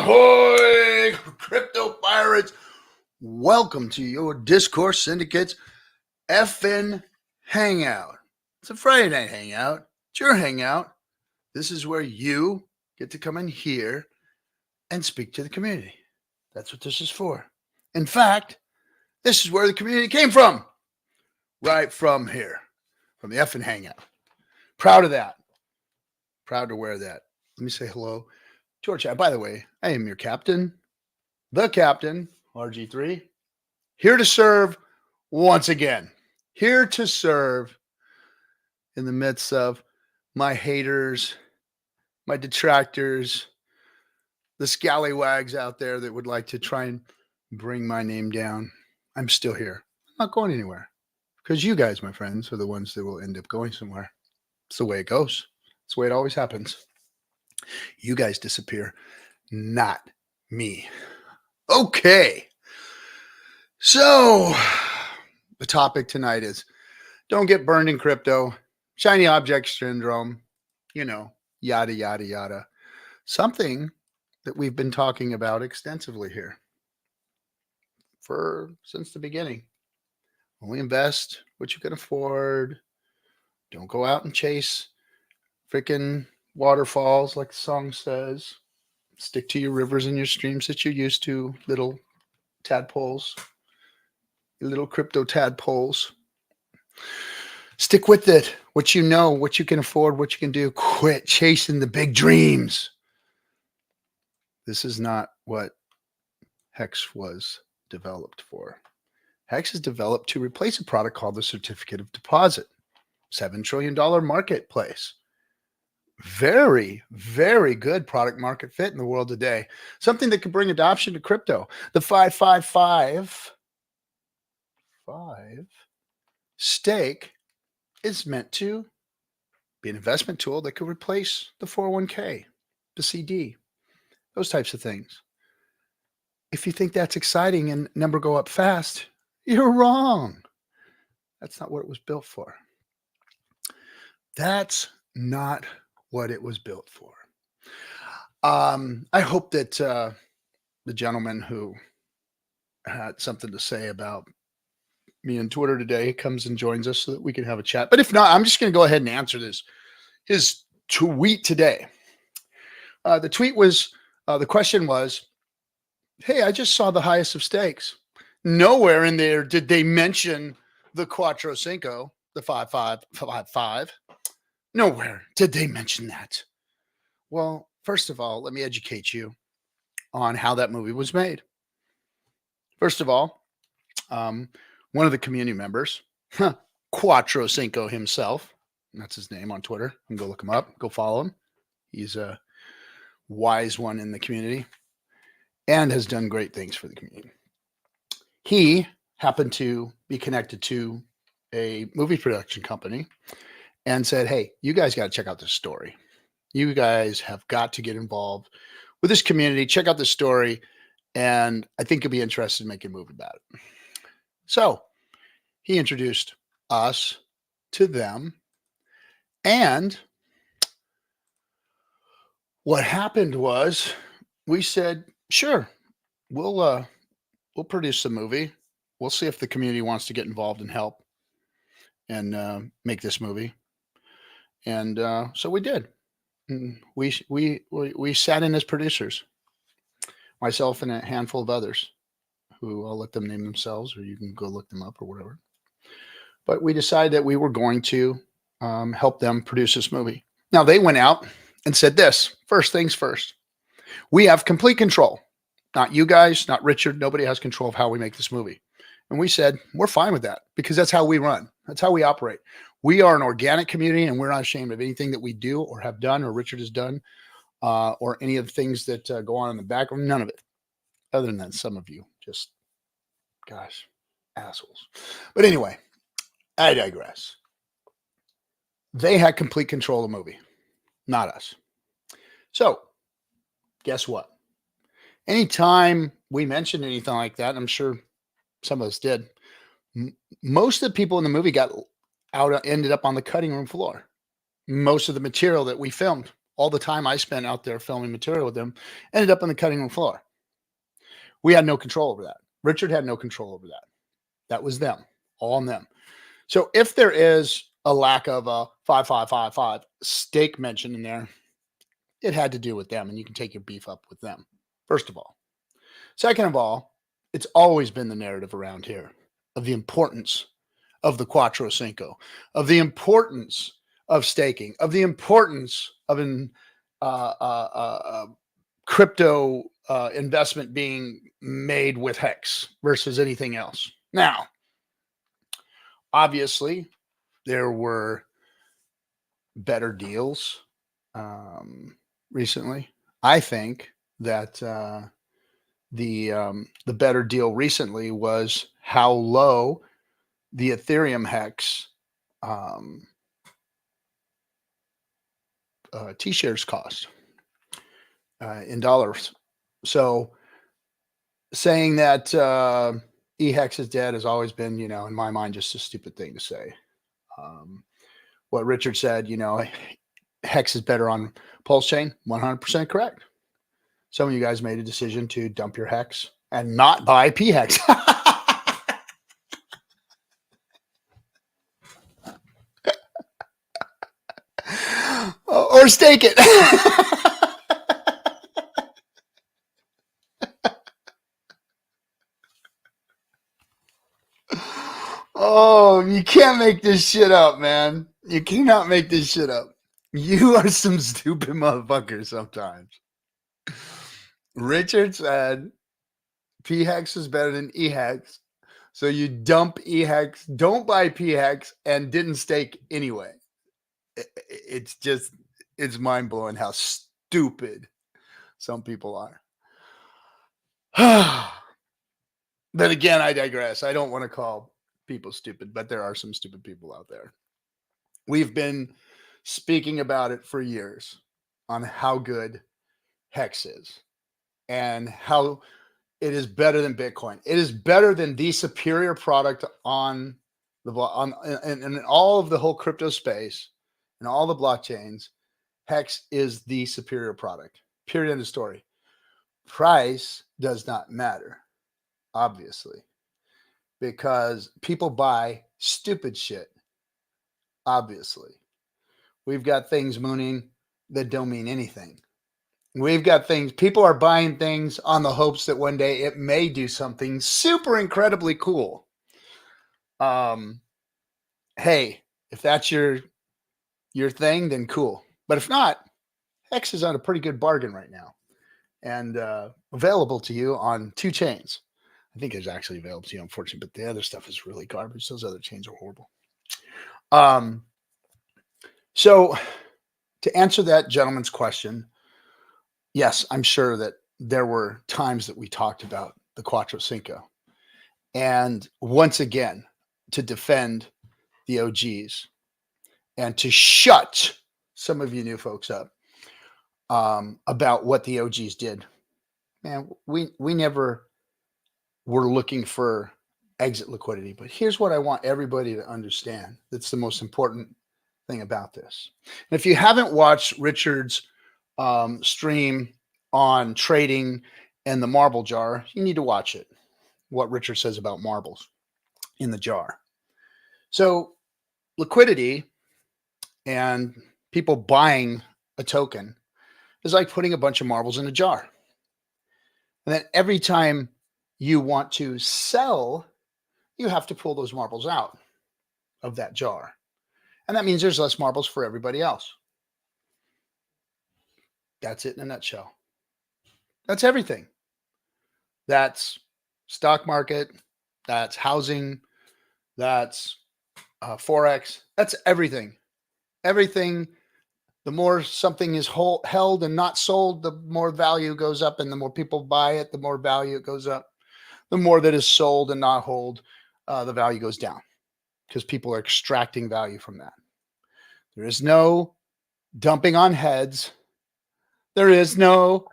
Ahoy, crypto pirates. Welcome to your Discourse Syndicate's FN Hangout. It's a Friday night hangout. It's your hangout. This is where you get to come in here and speak to the community. That's what this is for. In fact, this is where the community came from. Right from here, from the FN Hangout. Proud of that. Proud to wear that. Let me say hello to our chat. By the way, I am your captain, the Captain RG3, here to serve once again. Here to serve in the midst of my haters, my detractors, the scallywags out there that would like to try and bring my name down. I'm still here. I'm not going anywhere. Because you guys, my friends, are the ones that will end up going somewhere. It's the way it goes. It's the way it always happens. You guys disappear, not me. Okay. So the topic tonight is don't get burned in crypto, shiny object syndrome, yada, yada, yada. Something that we've been talking about extensively here since the beginning. Only invest what you can afford. Don't go out and chase freaking waterfalls like the song says. Stick to your rivers and your streams that you're used to, little tadpoles, little crypto tadpoles. Stick with it. What you know, what you can afford, what you can do. Quit chasing the big dreams. This is not what Hex was developed for. Hex is developed to replace a product called the certificate of deposit. $7 trillion marketplace. Very, very good product market fit in the world today. Something that can bring adoption to crypto. The 555 stake is meant to be an investment tool that could replace the 401k, the CD, those types of things. If you think that's exciting and number go up fast, you're wrong. That's not what it was built for. That's not what it was built for. I hope that the gentleman who had something to say about me on Twitter today comes and joins us so that we can have a chat. But if not, I'm just going to go ahead and answer his tweet today. The tweet was, the question was, hey, I just saw the highest of stakes. Nowhere in there did they mention the Quattro Cinco, the 5555. Nowhere did they mention that. Well, first of all, let me educate you on how that movie was made. First of all, one of the community members, Quattro Cinco himself, that's his name on Twitter. You can go look him up, go follow him. He's a wise one in the community and has done great things for the community. He happened to be connected to a movie production company and said, hey, you guys got to check out this story. You guys have got to get involved with this community. Check out this story. And I think you'll be interested in making a movie about it. So he introduced us to them. And what happened was we said, sure, we'll produce a movie. We'll see if the community wants to get involved and help and make this movie. And so we did. We sat in as producers, myself and a handful of others who I'll let them name themselves, or you can go look them up or whatever. But we decided that we were going to help them produce this movie. Now they went out and said this, first things first, we have complete control. Not you guys, not Richard. Nobody has control of how we make this movie. And we said, we're fine with that because that's how we run. That's how we operate. We are an organic community and we're not ashamed of anything that we do or have done or Richard has done or any of the things that go on in the background. None of it. Other than some of you, just, gosh, assholes. But anyway, I digress. They had complete control of the movie, not us. So guess what? Anytime we mentioned anything like that, I'm sure some of us did, most of the people in the movie ended up on the cutting room floor. Most of the material that we filmed all the time I spent out there filming material with them ended up on the cutting room floor. We had no control over that. Richard had no control over that. That was them, all on them. So if there is a lack of a 5555 stake mentioned in there, it had to do with them, and you can take your beef up with them, first of all. Second of all, it's always been the narrative around here of the importance of the Quattro Cinco, of the importance of staking, of the importance of an crypto investment being made with Hex versus anything else. Now, obviously, there were better deals recently. I think that the better deal recently was how low the Ethereum Hex T-shares cost in dollars. So saying that eHex is dead has always been, in my mind, just a stupid thing to say. What Richard said, Hex is better on PulseChain, 100% correct. Some of you guys made a decision to dump your Hex and not buy PHEX. Or stake it. Oh, you can't make this shit up, man. You cannot make this shit up. You are some stupid motherfucker sometimes. Richard said PHEX is better than eHex. So you dump eHex, don't buy PHEX, and didn't stake anyway. It's mind-blowing how stupid some people are. But again, I digress. I don't want to call people stupid, but there are some stupid people out there. We've been speaking about it for years on how good Hex is and how it is better than Bitcoin. It is better than the superior product on the in all of the whole crypto space and all the blockchains. Hex is the superior product. Period. End of story. Price does not matter, obviously, because people buy stupid shit. Obviously, we've got things mooning that don't mean anything. We've got things, people are buying things on the hopes that one day it may do something super incredibly cool. Hey, if that's your thing, then cool. But if not, Hex is on a pretty good bargain right now and available to you on 2 chains. I think it's actually available to you, unfortunately, but the other stuff is really garbage. Those other chains are horrible. So to answer that gentleman's question, yes, I'm sure that there were times that we talked about the Quattro Cinco. And once again, to defend the OGs and to shut some of you new folks up about what the OGs did. Man, we never were looking for exit liquidity. But here's what I want everybody to understand. That's the most important thing about this. And if you haven't watched Richard's stream on trading and the marble jar, you need to watch it. What Richard says about marbles in the jar. So liquidity and people buying a token is like putting a bunch of marbles in a jar. And then every time you want to sell, you have to pull those marbles out of that jar. And that means there's less marbles for everybody else. That's it in a nutshell. That's everything. That's stock market. That's housing. That's Forex. That's everything. Everything. The more something is held and not sold, the more value goes up. And the more people buy it, the more value it goes up. The more that is sold and not hold, the value goes down because people are extracting value from that. There is no dumping on heads. There is no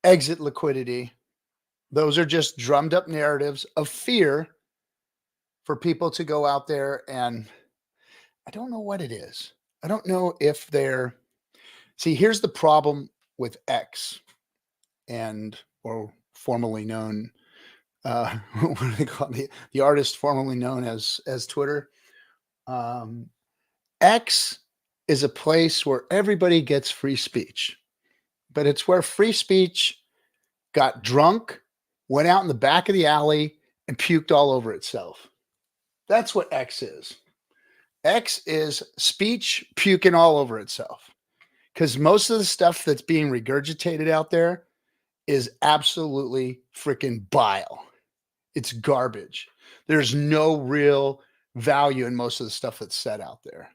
exit liquidity. Those are just drummed up narratives of fear for people to go out there and I don't know what it is. I don't know if they're See, here's the problem with X or formerly known, what do they call it? The artist formerly known as Twitter. X is a place where everybody gets free speech, but it's where free speech got drunk, went out in the back of the alley, and puked all over itself. That's what X is. X is speech puking all over itself, because most of the stuff that's being regurgitated out there is absolutely freaking bile. It's garbage. There's no real value in most of the stuff that's said out there.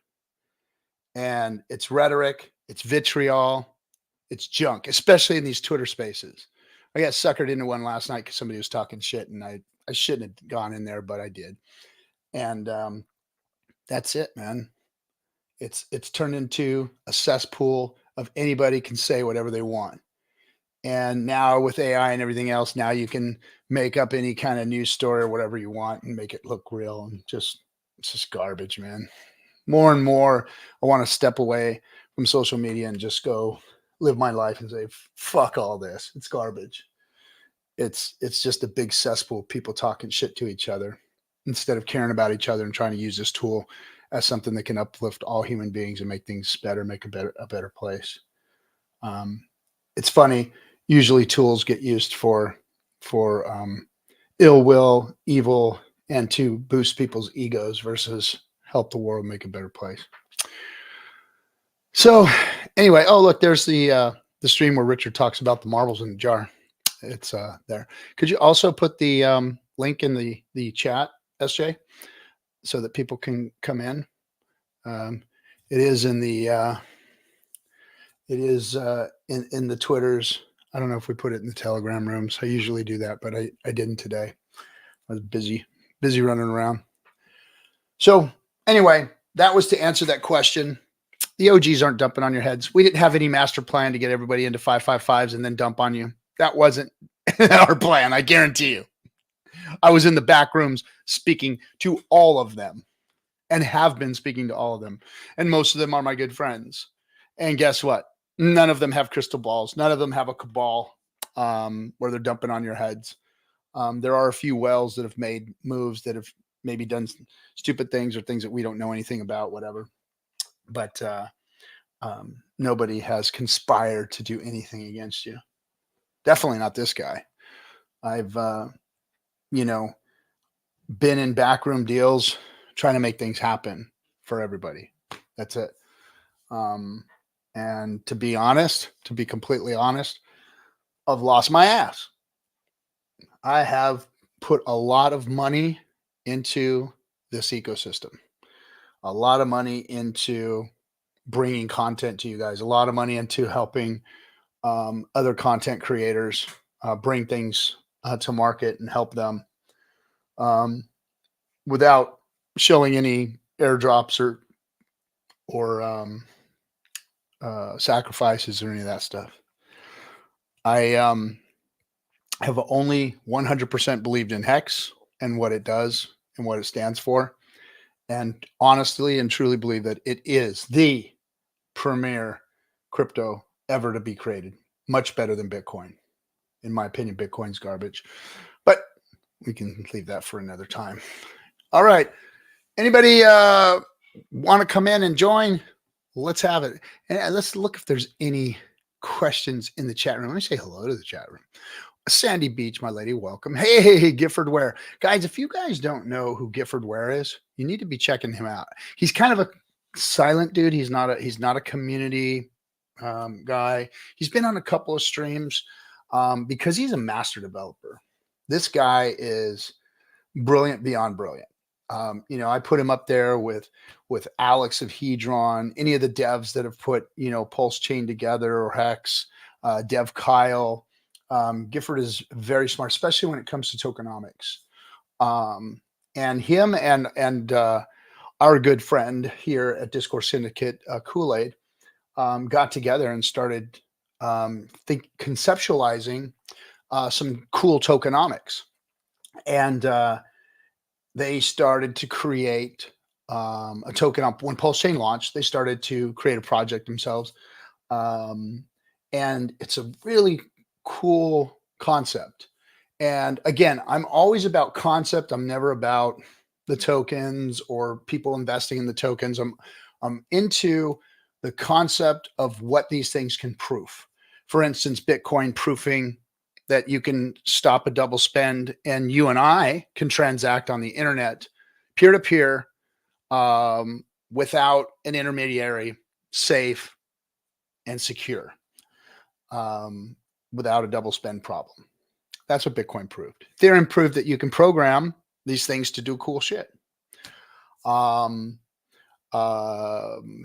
And it's rhetoric, it's vitriol, it's junk, especially in these Twitter spaces. I got suckered into one last night because somebody was talking shit, and I shouldn't have gone in there, but I did. And that's it, man. It's turned into a cesspool of anybody can say whatever they want. And now with AI and everything else, now you can make up any kind of news story or whatever you want and make it look real. And it's just garbage, man. More and more, I want to step away from social media and just go live my life and say, fuck all this. It's garbage. It's just a big cesspool of people talking shit to each other instead of caring about each other and trying to use this tool as something that can uplift all human beings and make things better, make a better place. It's funny. Usually tools get used for ill will, evil, and to boost people's egos versus help the world make a better place. So anyway, oh, look, there's the stream where Richard talks about the marbles in the jar. It's there. Could you also put the link in the chat, SJ, so that people can come in? It is in the in the Twitters. I don't know if we put it in the Telegram rooms. I usually do that, but I didn't today. I was busy running around. So anyway, that was to answer that question. The OGs aren't dumping on your heads. We didn't have any master plan to get everybody into 555s and then dump on you. That wasn't our plan. I guarantee you. I was in the back rooms speaking to all of them and have been speaking to all of them. And most of them are my good friends. And guess what? None of them have crystal balls. None of them have a cabal where they're dumping on your heads. There are a few whales that have made moves that have maybe done stupid things or things that we don't know anything about, whatever. But nobody has conspired to do anything against you. Definitely not this guy. I've, been in backroom deals trying to make things happen for everybody. That's it. And to be completely honest, I've lost my ass. I have put a lot of money into this ecosystem, a lot of money into bringing content to you guys, a lot of money into helping other content creators bring things to market and help them without showing any airdrops or sacrifices or any of that stuff. I have only 100% believed in Hex and what it does and what it stands for. And honestly and truly believe that it is the premier crypto ever to be created. Much better than Bitcoin. In my opinion, Bitcoin's garbage. But we can leave that for another time. All right. Anybody want to come in and join? Let's have it. And let's look if there's any questions in the chat room. Let me say hello to the chat room. Sandy Beach, my lady, welcome. Hey, Gifford Ware. Guys, if you guys don't know who Gifford Ware is, you need to be checking him out. He's kind of a silent dude. He's not a community guy. He's been on a couple of streams because he's a master developer. This guy is brilliant beyond brilliant. I put him up there with Alex of Hedron, any of the devs that have put, PulseChain together or Hex, Dev Kyle. Gifford is very smart, especially when it comes to tokenomics. And him and our good friend here at Discourse Syndicate, Kool-Aid, got together and started conceptualizing some cool tokenomics. And they started to create a token up when PulseChain launched. They started to create a project themselves And it's a really cool concept. And again, I'm always about concept. I'm never about the tokens or people investing in the tokens. I'm into the concept of what these things can prove. For instance, Bitcoin proofing that you can stop a double spend, and you and I can transact on the internet peer to peer without an intermediary, safe and secure, without a double spend problem. That's what Bitcoin proved. Ethereum proved that you can program these things to do cool shit.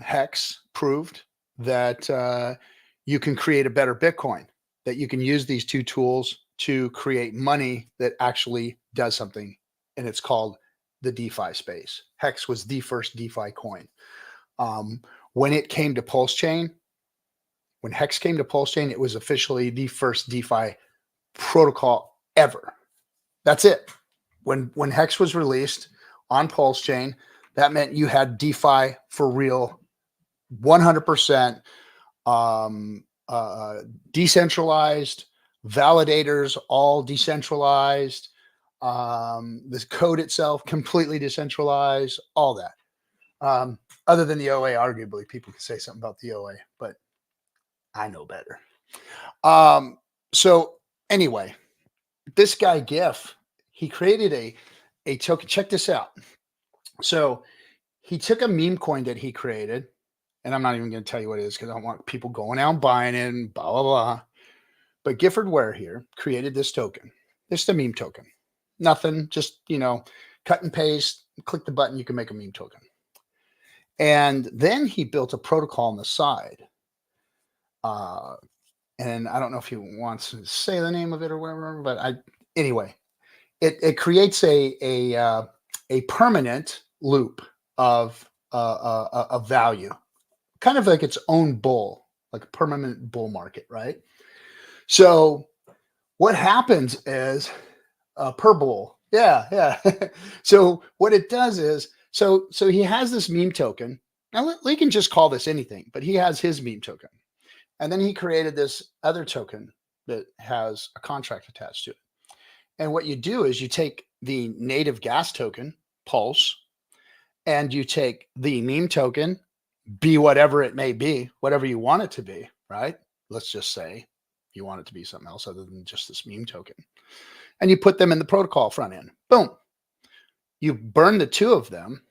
Hex proved that you can create a better Bitcoin, that you can use these two tools to create money that actually does something, and it's called the DeFi space. Hex was the first DeFi coin. When it came to PulseChain, when Hex came to PulseChain, it was officially the first DeFi protocol ever. That's it. When Hex was released on PulseChain, that meant you had DeFi for real, 100%, decentralized, validators all decentralized, the code itself completely decentralized, all that. Other than the OA, arguably, people could say something about the OA, but I know better. So anyway, this guy GIF, he created a token. Check this out. So he took a meme coin that he created, and I'm not even going to tell you what it is because I don't want people going out and buying it and blah, blah, blah. But Gifford Ware here created this token. This is a meme token. Nothing, just, cut and paste, click the button, you can make a meme token. And then he built a protocol on the side. And I don't know if he wants to say the name of it or whatever, but anyway, it creates a permanent loop of value, kind of like its own bull, like a permanent bull market, right? So what happens is per bull. Yeah. So what it does is, so he has this meme token. Now we can just call this anything, but he has his meme token. And then he created this other token that has a contract attached to it. And what you do is you take the native gas token, Pulse, and you take the meme token, be whatever it may be, whatever you want it to be, right? Let's just say you want it to be something else other than just this meme token. And you put them in the protocol front end. Boom. You burn the two of them.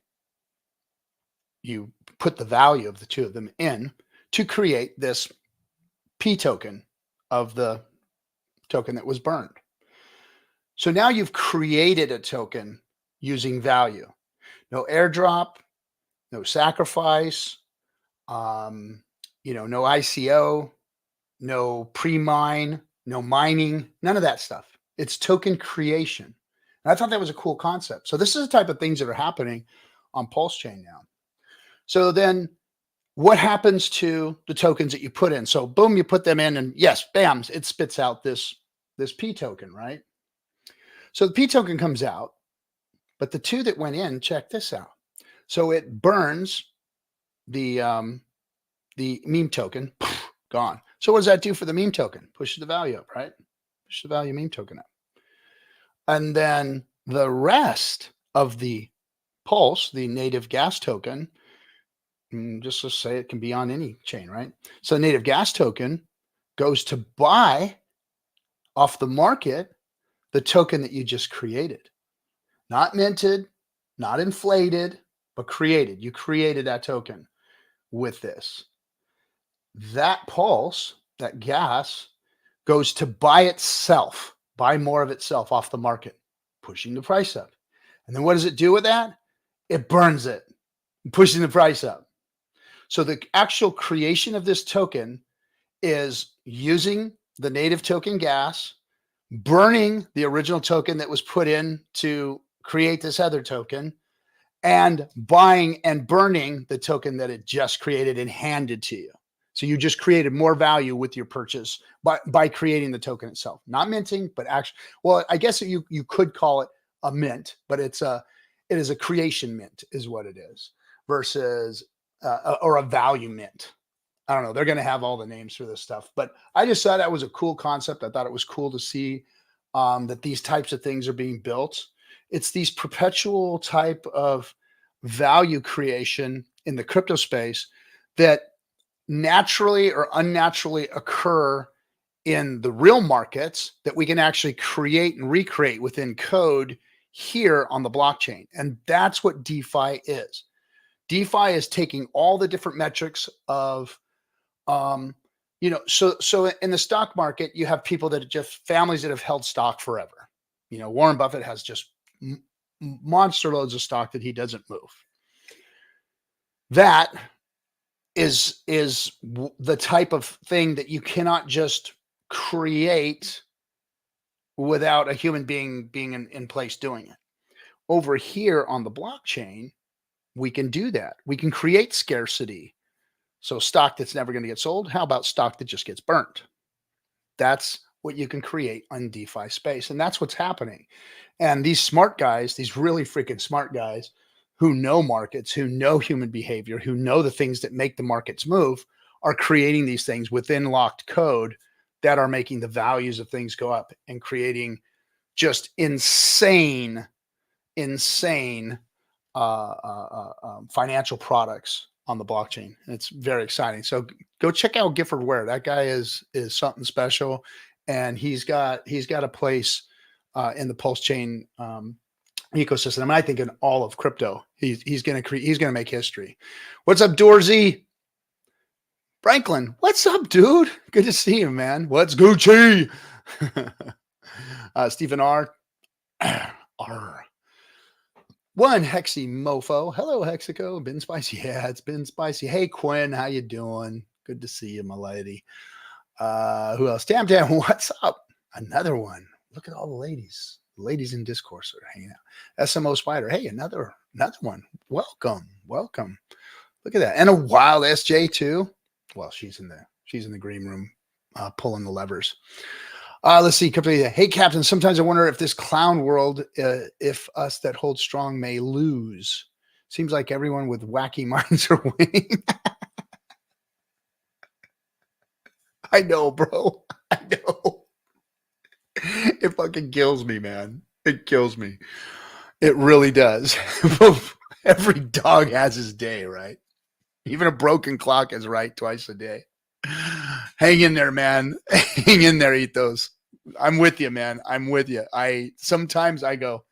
You put the value of the two of them in to create this P token of the token that was burned. So now you've created a token using value. No airdrop, no sacrifice, no ICO, no pre-mine, no mining, none of that stuff. It's token creation. And I thought that was a cool concept. So this is the type of things that are happening on PulseChain now. So then what happens to the tokens that you put in? So boom, you put them in and yes, bam, it spits out this P token, right? So the P token comes out, but the two that went in, check this out. So it burns the meme token, gone. So what does that do for the meme token? Pushes the value up, right? Push the value meme token up. And then the rest of the Pulse, the native gas token, just to say it can be on any chain, right? So the native gas token goes to buy off the market the token that you just created. Not minted, not inflated, but created. You created that token with this. That Pulse, that gas, goes to buy itself, buy more of itself off the market, pushing the price up. And then what does it do with that? It burns it, pushing the price up. So the actual creation of this token is using the native token gas, burning the original token that was put in to create this other token, and buying and burning the token that it just created and handed to you. So you just created more value with your purchase by creating the token itself. Not minting, but actually, well, I guess you could call it a mint, but it is a creation mint is what it is, versus or a value mint. I don't know. They're going to have all the names for this stuff, but I just thought that was a cool concept. I thought it was cool to see that these types of things are being built. It's these perpetual type of value creation in the crypto space that naturally or unnaturally occur in the real markets that we can actually create and recreate within code here on the blockchain. And that's what DeFi is. DeFi is taking all the different metrics of, so in the stock market, you have people that are just families that have held stock forever. Warren Buffett has just monster loads of stock that he doesn't move. That is the type of thing that you cannot just create without a human being being in place doing it. Over here on the blockchain, we can do that. We can create scarcity. So stock that's never going to get sold. How about stock that just gets burnt? That's what you can create on DeFi space. And that's what's happening. And these smart guys, these really freaking smart guys who know markets, who know human behavior, who know the things that make the markets move, are creating these things within locked code that are making the values of things go up and creating just insane financial products on the blockchain. And it's very exciting. So go check out Gifford Ware. That guy is something special, and he's got a place in the PulseChain ecosystem. And I think in all of crypto, he's going to make history. What's up, Doorsy? Franklin, what's up, dude? Good to see you, man. What's Gucci? Stephen R. One Hexy Mofo. Hello, Hexico. Been spicy. Yeah, it's been spicy. Hey, Quinn, how you doing? Good to see you, my lady. Who else? Tam, what's up? Another one. Look at all the ladies. Ladies in discourse are hanging out. SMO Spider. Hey, another one. Welcome. Look at that. And a wild SJ too. Well, she's in the green room, pulling the levers. Let's see. Hey, Captain. Sometimes I wonder if this clown world, if us that hold strong may lose. Seems like everyone with wacky minds are winning. I know, bro. I know. It fucking kills me, man. It kills me. It really does. Every dog has his day, right? Even a broken clock is right twice a day. Hang in there, man. Hang in there, Ethos. I'm with you, man. I'm with you. Sometimes I go,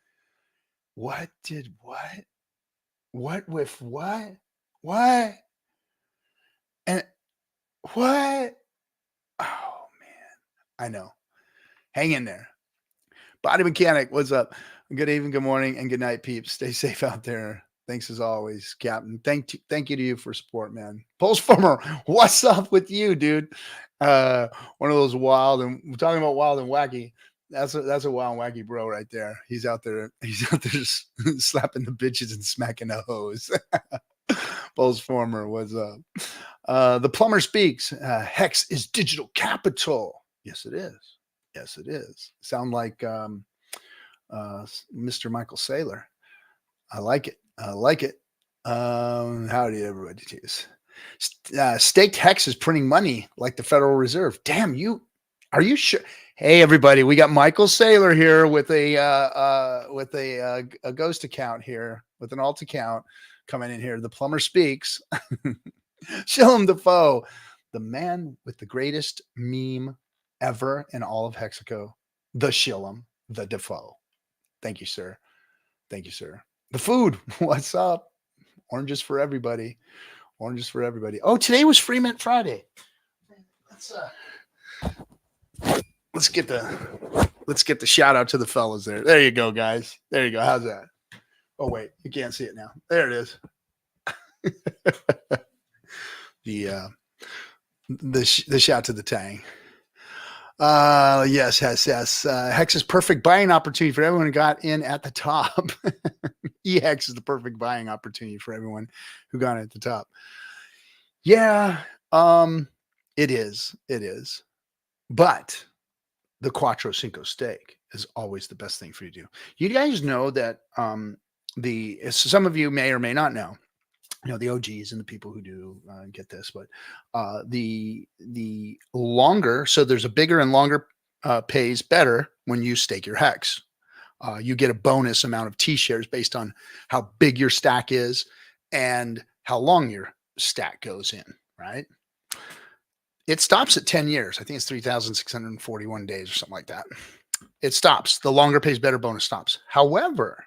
what with what? And what? Oh, man. I know. Hang in there. Body Mechanic, what's up? Good evening, good morning, and good night, peeps. Stay safe out there. Thanks as always, Captain. Thank you to you for support, man. Pulse Farmer, what's up with you, dude? One of those wild, and we're talking about wild and wacky. That's a wild and wacky bro right there. He's out there just slapping the bitches and smacking the hoes. Pulse Farmer, what's up? The Plumber Speaks. Hex is digital capital. Yes, it is. Yes, it is. Sound like Mr. Michael Saylor. I like it. Howdy, everybody. Staked Hex is printing money like the Federal Reserve. Damn, are you sure? Hey, everybody, we got Michael Saylor here with a ghost account here, with an alt account coming in here. The Plumber Speaks. Shillem Defoe, the man with the greatest meme ever in all of Hexico. The Shillem, the Defoe. Thank you, sir. Thank you, sir. The food. What's up? Oranges for everybody. Oranges for everybody. Oh, today was Free Mint Friday. Let's get the shout out to the fellas there. There you go, guys. There you go. How's that? Oh, wait, you can't see it now. There it is. The shout to the Tang. Yes. Hex is perfect buying opportunity for everyone who got in at the top. EHEX is the perfect buying opportunity for everyone who got in at the top. Yeah, it is. But the Quattro Cinco stake is always the best thing for you to do. You guys know that some of you may or may not know the OGs and the people who do get this, but the longer, so there's a bigger and longer pays better when you stake your hex. You get a bonus amount of T shares based on how big your stack is and how long your stack goes in, right? It stops at 10 years. I think it's 3,641 days or something like that. It stops. The longer pays better bonus stops. However,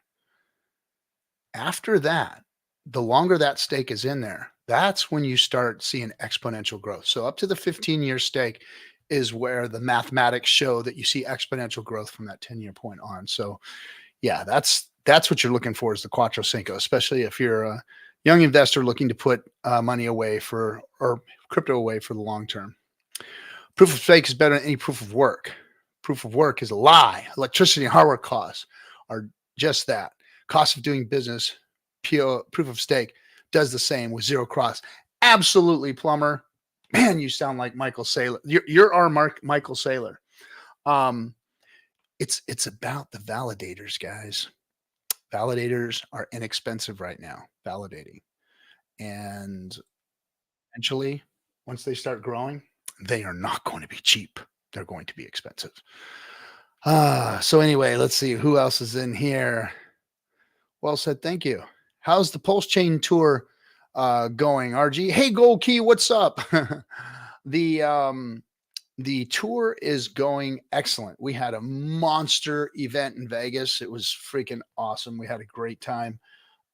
after that, the longer that stake is in there, that's when you start seeing exponential growth. So up to the 15-year stake is where the mathematics show that you see exponential growth from that 10-year point on. So yeah, that's what you're looking for, is the Cuatro Cinco, especially if you're a young investor looking to put money away or crypto away for the long term. Proof of stake is better than any proof of work. Proof of work is a lie. Electricity and hardware costs are just that. Cost of doing business, proof of stake does the same with zero cross. Absolutely, Plumber. Man, you sound like Michael Saylor. You're our Michael Saylor. It's about the validators, guys. Validators are inexpensive right now, validating. And eventually, once they start growing, they are not going to be cheap. They're going to be expensive. So anyway, let's see who else is in here. Well said. Thank you. How's the PulseChain tour going, RG? Hey, Gold Key, what's up? The tour is going excellent. We had a monster event in Vegas. It was freaking awesome. We had a great time.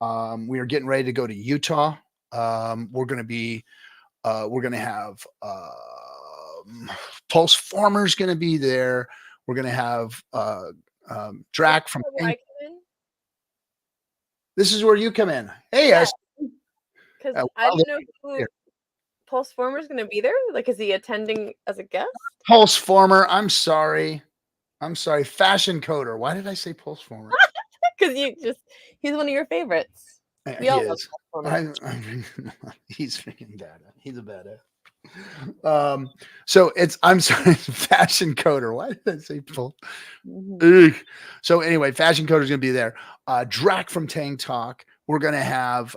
We are getting ready to go to Utah. We're going to have Pulse Former's going to be there. We're going to have Drac from. This is where you come in. Hey, yes. Because I didn't know who Pulse Former is going to be there. Like, is he attending as a guest? Pulse Former. I'm sorry. Fashion Coder. Why did I say Pulse Former? Because he's one of your favorites. We all love Pulse Former. He's freaking badass. He's a badass. So I'm sorry, Fashion Coder. Why did I say Pulse? Mm-hmm. So anyway, Fashion Coder is going to be there. Drac from Tang Talk. We're going to have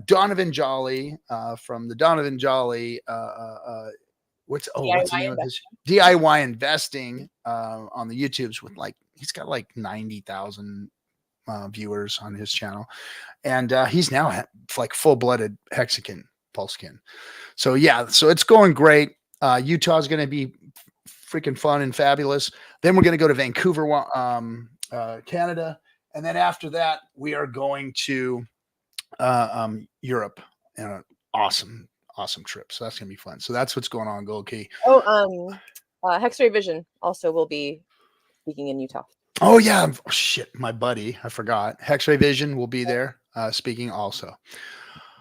Donovan Jolly from the Donovan Jolly. What's the name of his DIY investing on the YouTubes with he's got 90,000 viewers on his channel, and he's now full-blooded Hexican Pulsekin. So yeah, so it's going great. Utah's going to be freaking fun and fabulous. Then we're going to go to Vancouver, Canada. And then after that, we are going to Europe, and an awesome trip. So that's going to be fun. So that's what's going on, Gold Key. Hexray Vision also will be speaking in Utah. Oh, yeah. Oh, shit, my buddy. I forgot. Hexray Vision will be there speaking also.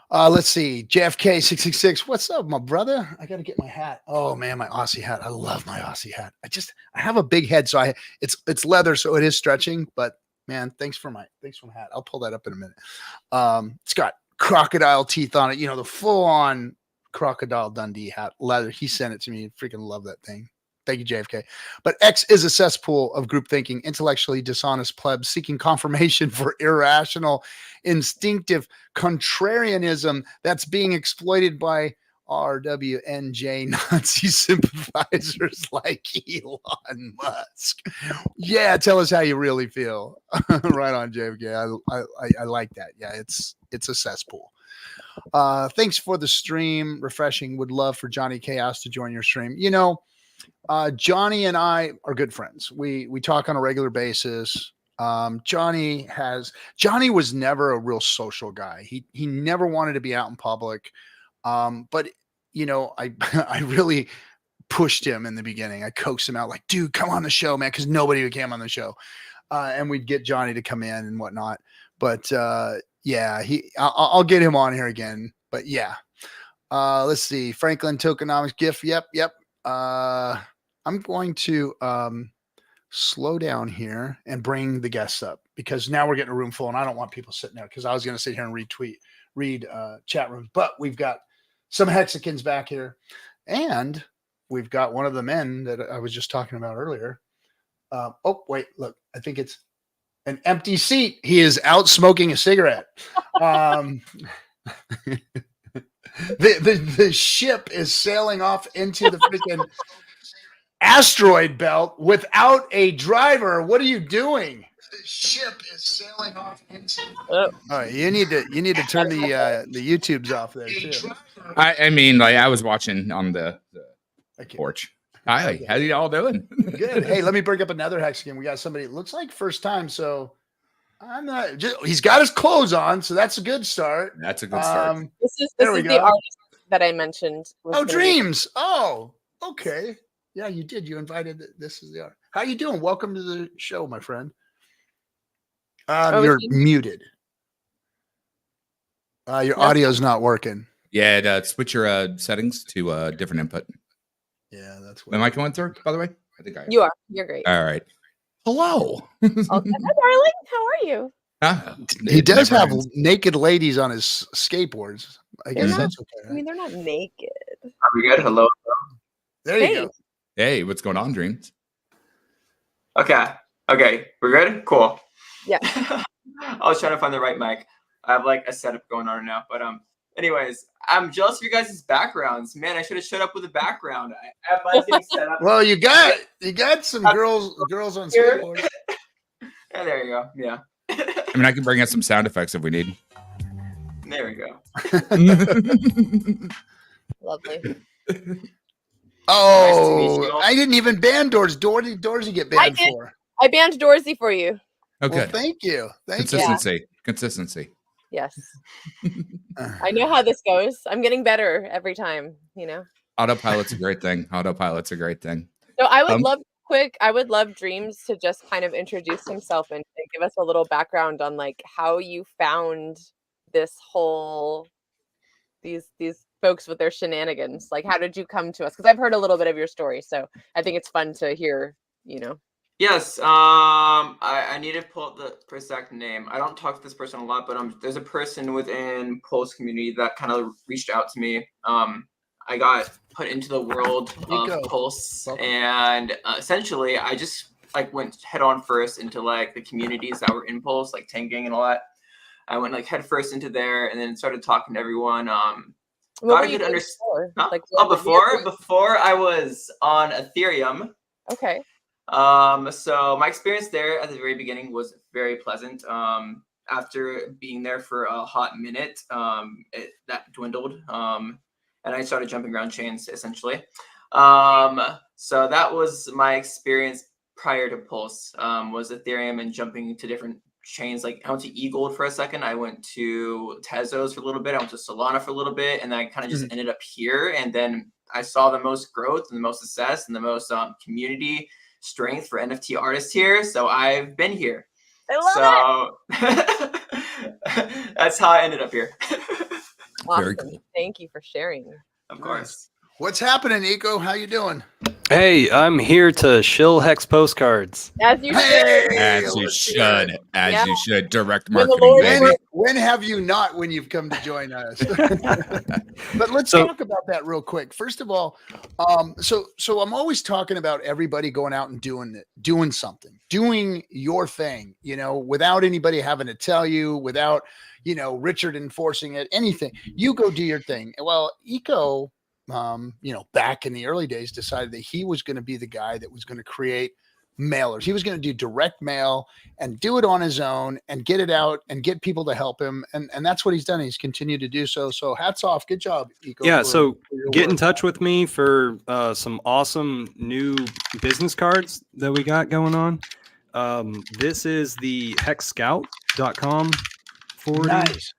Let's see. JFK 666. What's up, my brother? I got to get my hat. Oh man, my Aussie hat. I love my Aussie hat. I have a big head, so it's leather, so it is stretching. But man, thanks for my hat. I'll pull that up in a minute. It's got crocodile teeth on it. The full on Crocodile Dundee hat, leather. He sent it to me. Freaking love that thing. Thank you, JFK. But X is a cesspool of group thinking, intellectually dishonest plebs seeking confirmation for irrational, instinctive contrarianism that's being exploited by RWNJ Nazi sympathizers like Elon Musk. Yeah, tell us how you really feel. Right on, JFK. I like that. Yeah, it's a cesspool. Thanks for the stream. Refreshing. Would love for Johnny Chaos to join your stream. Johnny and I are good friends. We talk on a regular basis. Johnny was never a real social guy. He never wanted to be out in public. But I really pushed him in the beginning. I coaxed him out like, dude, come on the show, man. Cause nobody came on the show. And we'd get Johnny to come in and whatnot. But, yeah, I'll get him on here again, but yeah. Let's see. Franklin Tokenomics GIF. Yep. I'm going to slow down here and bring the guests up because now we're getting a room full and I don't want people sitting there because I was going to sit here and read chat rooms, but we've got some Hexicans back here and we've got one of the men that I was just talking about earlier. Oh, wait, look, I think it's an empty seat. He is out smoking a cigarette. The ship is sailing off into the freaking asteroid belt without a driver. What are you doing? The ship is sailing off into. Oh. All right, you need to turn the YouTubes off there too. I mean, like I was watching on the porch. Hi, how you all doing? Good. Hey, let me bring up another Hexican. We got somebody. It looks like first time, so I'm not. He's got his clothes on, so that's a good start. That's a good start. This is the artist that I mentioned. Oh, Dreams. Oh, okay. Yeah, you did. You invited. This is the art. How you doing? Welcome to the show, my friend. You're muted. Your audio's not working. Yeah, switch your settings to a different input. Yeah, that's what. Am I coming through, by the way? I think you are. You're great. All right. Hello. Hi, darling. How are you? He does have naked ladies on his skateboards. I guess that's okay. Right? I mean, they're not naked. Are we good? Hello. There you go. Hey, what's going on, Dreams? Okay. We're good? Cool. Yeah. I was trying to find the right mic. I have like a setup going on now, but anyways, I'm jealous of your guys' backgrounds. Man, I should have shut up with a background. I have mine getting set up. Well, you got some girls on skateboards. Yeah, there you go. Yeah. I mean, I can bring out some sound effects if we need. There we go. Lovely. Oh, nice, I didn't even ban Doors. Doors you get banned for. I banned Dorsey for you. Okay. Well, thank you. Consistency. Yes. I know how this goes. I'm getting better every time, Autopilot's a great thing. So I would love Dreams to just kind of introduce himself and give us a little background on like how you found this whole these folks with their shenanigans. Like, how did you come to us? Because I've heard a little bit of your story, so I think it's fun to hear, Yes, I need to pull up the exact name. I don't talk to this person a lot, but there's a person within Pulse community that kind of reached out to me. I got put into the world of Pulse, and essentially I just like went head on first into like the communities that were in Pulse, like Tanking and all that. I went like head first into there, and then started talking to everyone. Got a good understanding. Before I was on Ethereum. Okay. So my experience there at the very beginning was very pleasant. After being there for a hot minute, that dwindled. And I started jumping around chains essentially. So that was my experience prior to Pulse, was Ethereum and jumping to different chains. Like I went to eGold for a second. I went to Tezos for a little bit. I went to Solana for a little bit, and then I kind of just ended up here. And then I saw the most growth and the most success and the most community strength for NFT artists here, so I've been here. I love it. That's how I ended up here. Awesome. Very cool. Thank you for sharing. Of course. What's happening, Eco? How you doing? Hey, I'm here to shill Hex postcards. As you should. As you should. Direct marketing. When have you not when you've come to join us? But let's talk about that real quick. First of all, so I'm always talking about everybody going out and doing something, doing your thing, without anybody having to tell you, without, Richard enforcing it, anything. You go do your thing. Well, Eco, back in the early days, decided that he was going to be the guy that was going to create mailers. He was going to do direct mail and do it on his own and get it out and get people to help him. And that's what he's done. He's continued to do so. So hats off. Good job, Eco. Yeah. So get in touch with me for some awesome new business cards that we got going on. This is the hexscout.com forwarding. Nice.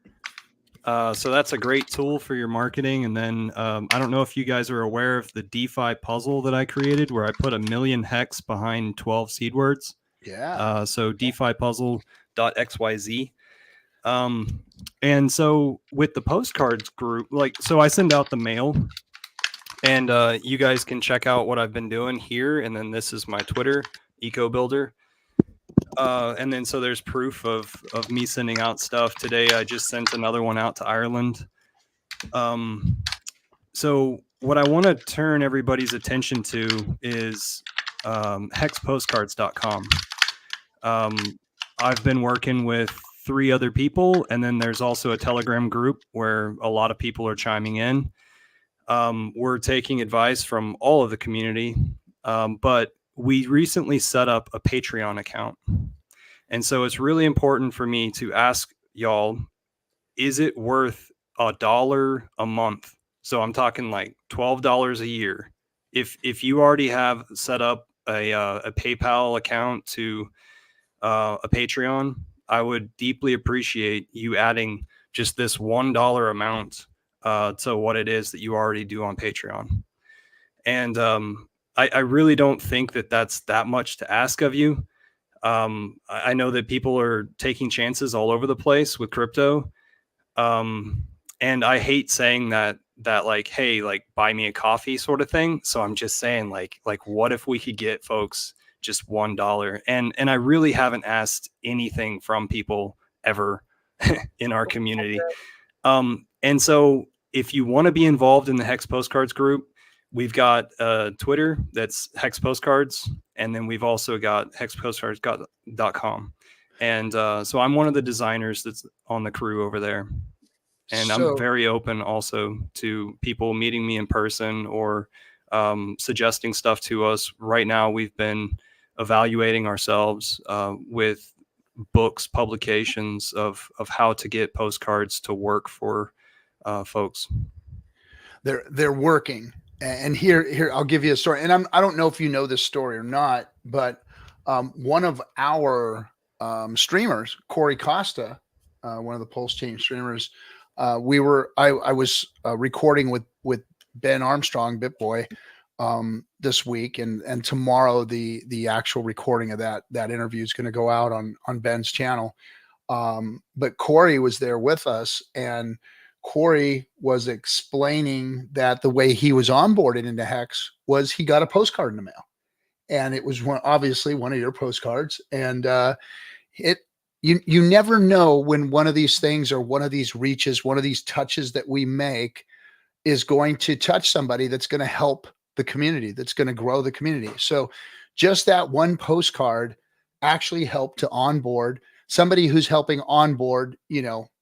So that's a great tool for your marketing. And then I don't know if you guys are aware of the DeFi puzzle that I created where I put 1 million hex behind 12 seed words. Yeah. So DeFipuzzle.xyz. And so with the postcards group, so I send out the mail and you guys can check out what I've been doing here. And then this is my Twitter, EcoBuilder. And then so there's proof of me sending out stuff. Today I just sent another one out to Ireland. So what I want to turn everybody's attention to is hexpostcards.com. I've been working with 3 other people, and then there's also a Telegram group where a lot of people are chiming in. We're taking advice from all of the community, but we recently set up a Patreon account. And so it's really important for me to ask y'all, is it worth $1 a month? So I'm talking like $12 a year. If you already have set up a PayPal account to a Patreon, I would deeply appreciate you adding just this $1 amount to what it is that you already do on Patreon. And I really don't think that that's that much to ask of you. I know that people are taking chances all over the place with crypto. And I hate saying that like, hey, like buy me a coffee sort of thing. So I'm just saying like what if we could get folks just $1? And I really haven't asked anything from people ever in our community. And so if you want to be involved in the Hex Postcards group, we've got Twitter, that's Hex Postcards, and then we've also got hexpostcards.com. And so I'm one of the designers that's on the crew over there. And I'm very open also to people meeting me in person or suggesting stuff to us. Right now, we've been evaluating ourselves with books, publications of how to get postcards to work for folks. They're working. And here I'll give you a story. And I don't know if you know this story or not, but one of our streamers, Corey Costa, one of the PulseChain streamers, I was recording with Ben Armstrong, BitBoy, this week, and tomorrow the actual recording of that interview is going to go out on Ben's channel. But Corey was there with us, and Corey was explaining that the way he was onboarded into Hex was he got a postcard in the mail, and it was obviously one of your postcards. And you never know when one of these things or one of these reaches, one of these touches that we make is going to touch somebody that's going to help the community, that's going to grow the community. So just that one postcard actually helped to onboard somebody who's helping onboard,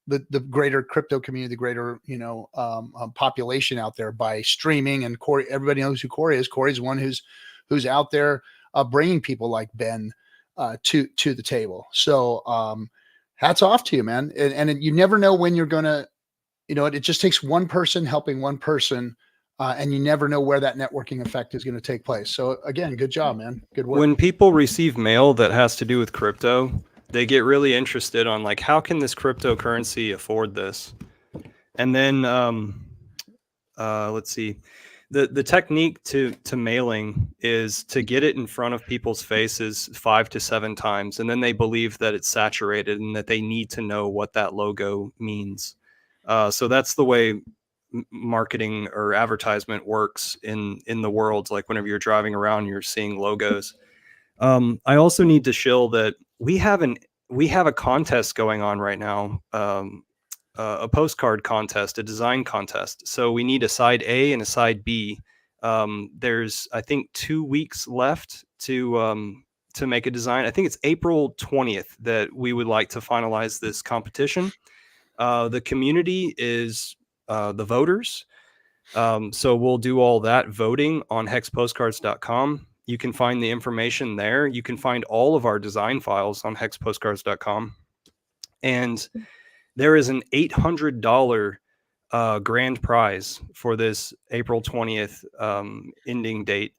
the greater crypto community, the greater, population out there by streaming. And Corey, everybody knows who Corey is. Corey's one who's out there bringing people like Ben to the table. So hats off to you, man. And you never know when you're going to, it just takes one person helping one person, and you never know where that networking effect is going to take place. So again, good job, man. Good work. When people receive mail that has to do with crypto, they get really interested on like, how can this cryptocurrency afford this? And then let's see, the technique to mailing is to get it in front of people's faces 5 to 7 times, and then they believe that it's saturated and that they need to know what that logo means. So that's the way marketing or advertisement works in the world. Like whenever you're driving around, you're seeing logos. I also need to shill that we have a contest going on right now, a postcard contest, a design contest. So we need a side A and a side B. There's, I think, 2 weeks left to make a design. I think it's April 20th that we would like to finalize this competition. The community is the voters. So we'll do all that voting on hexpostcards.com. You can find the information there. You can find all of our design files on hexpostcards.com. And there is an $800 grand prize for this April 20th ending date.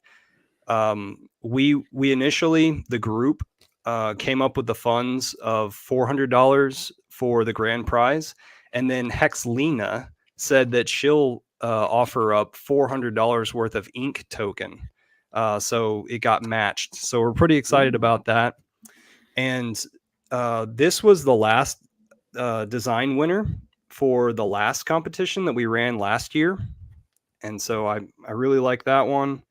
We initially, the group, came up with the funds of $400 for the grand prize. And then Hexlena said that she'll offer up $400 worth of ink token. So it got matched. So we're pretty excited about that. And this was the last design winner for the last competition that we ran last year. And so I really like that one.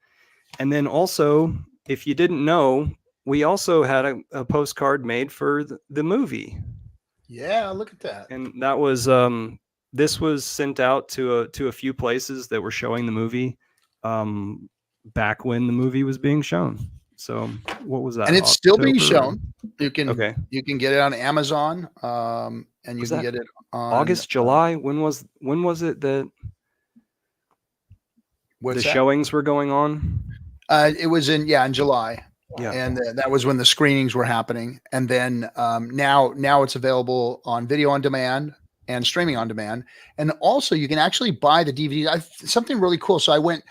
And then also, if you didn't know, we also had a postcard made for the movie. Yeah, look at that. And that was this was sent out to a few places that were showing the movie back when the movie was being shown. So what was that? And it's still being October? shown. You can get it on Amazon, and you Was can that get it on August, July. When was it that what's the that? showings were going on? It was in July. Yeah. And that was when the screenings were happening. And then now it's available on video on demand and streaming on demand. And also you can actually buy the DVD. Something really cool. So I went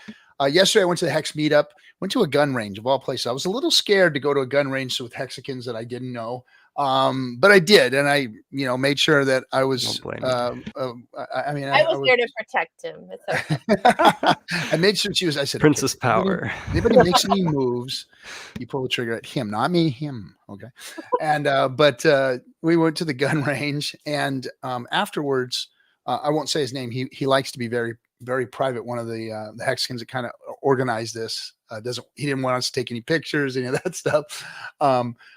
yesterday, I went to the Hex meetup, went to a gun range of all places. I was a little scared to go to a gun range with Hexicans that I didn't know. But I did. And I, made sure that I was, I was there to protect him. It's okay. I made sure I said, Princess Power. Anybody makes any moves, you pull the trigger at him, not me, him. Okay. And, but we went to the gun range, and afterwards, I won't say his name. He likes to be very, very private. One of the Hexicans that kind of organized this he didn't want us to take any pictures, any of that stuff.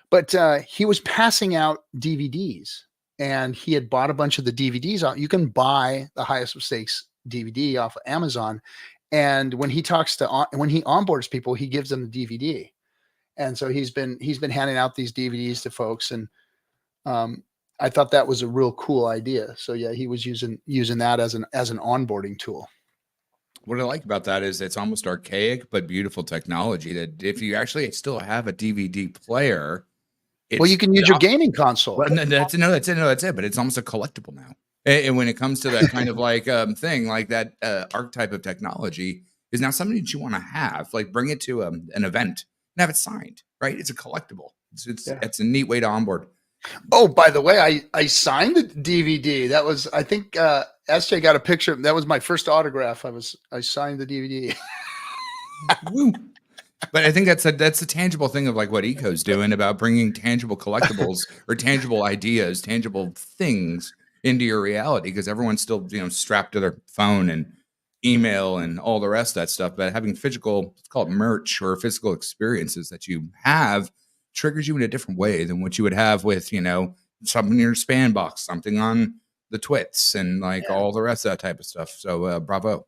But he was passing out DVDs, and he had bought a bunch of the DVDs out. You can buy the Highest of Stakes DVD off of Amazon. And when he when he onboards people, he gives them the DVD. And so he's been handing out these DVDs to folks. And I thought that was a real cool idea. So yeah, he was using that as an onboarding tool. What I like about that is it's almost archaic but beautiful technology that if you actually still have a DVD player, you can use your gaming console. Well, that's it. But it's almost a collectible now. And when it comes to that kind of like thing, like that archetype of technology is now something that you want to have, like bring it to an event and have it signed, right? It's a collectible. It's a neat way to onboard. Oh, by the way, I signed the DVD. That was, I think SJ got a picture. That was my first autograph. I signed the DVD. But I think that's a tangible thing of like what Eco's doing about bringing tangible collectibles or tangible ideas, tangible things into your reality, because everyone's still strapped to their phone and email and all the rest of that stuff. But having physical, it's called merch, or physical experiences that you have triggers you in a different way than what you would have with something in your spam box, something on the twits, and all the rest of that type of stuff. So bravo.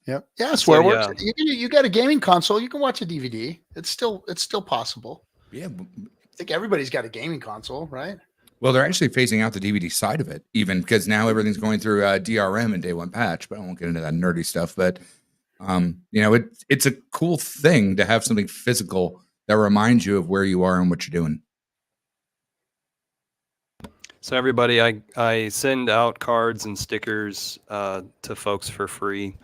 Yep. Yeah, it's where it works. You got a gaming console, you can watch a DVD. It's still possible. Yeah. I think everybody's got a gaming console, right? Well, they're actually phasing out the DVD side of it, even because now everything's going through DRM and day one patch. But I won't get into that nerdy stuff. But it's a cool thing to have something physical that reminds you of where you are and what you're doing. So everybody, I send out cards and stickers to folks for free.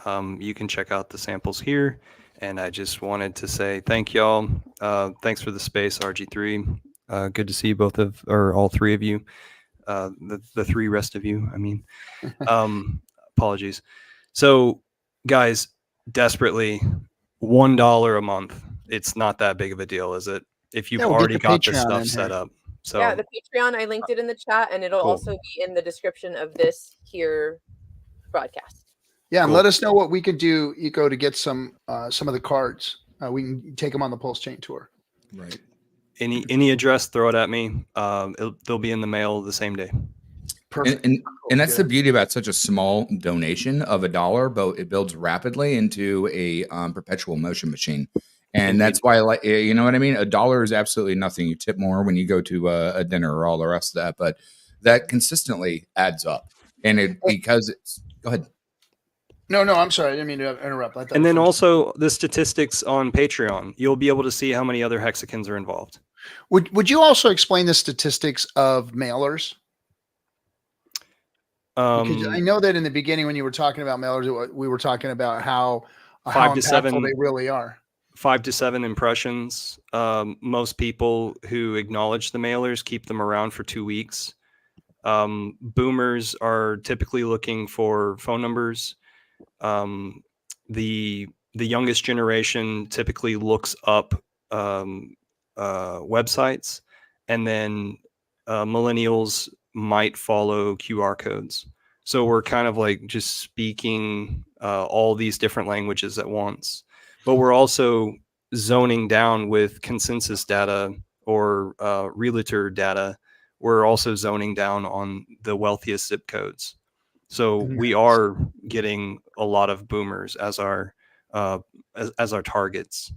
You can check out the samples here. And I just wanted to say thank y'all. Thanks for the space, RG3. Good to see all three of you. The three rest of you, I mean. Apologies. So, guys, desperately, $1 a month. It's not that big of a deal, is it? If you've already got the stuff set up. So yeah, the Patreon, I linked it in the chat, and it'll also be in the description of this here broadcast. Yeah, and let us know what we could do, Eco, to get some of the cards. We can take them on the PulseChain tour. Right. Any address, throw it at me. They'll be in the mail the same day. Perfect. And that's the beauty about such a small donation of $1, but it builds rapidly into a perpetual motion machine. And that's why, you know what I mean? $1 is absolutely nothing. You tip more when you go to a dinner or all the rest of that, but that consistently adds up. And go ahead. No, I'm sorry. I didn't mean to interrupt. And then also the statistics on Patreon. You'll be able to see how many other Hexicans are involved. Would you also explain the statistics of mailers? Because I know that in the beginning when you were talking about mailers, we were talking about how 5 to 7 they really are. 5 to 7 impressions. Most people who acknowledge the mailers keep them around for 2 weeks. Boomers are typically looking for phone numbers. The youngest generation typically looks up websites, and then millennials might follow QR codes. So we're kind of like just speaking all these different languages at once, but we're also zoning down with consensus data or realtor data. We're also zoning down on the wealthiest zip codes. So we are getting a lot of boomers as our targets.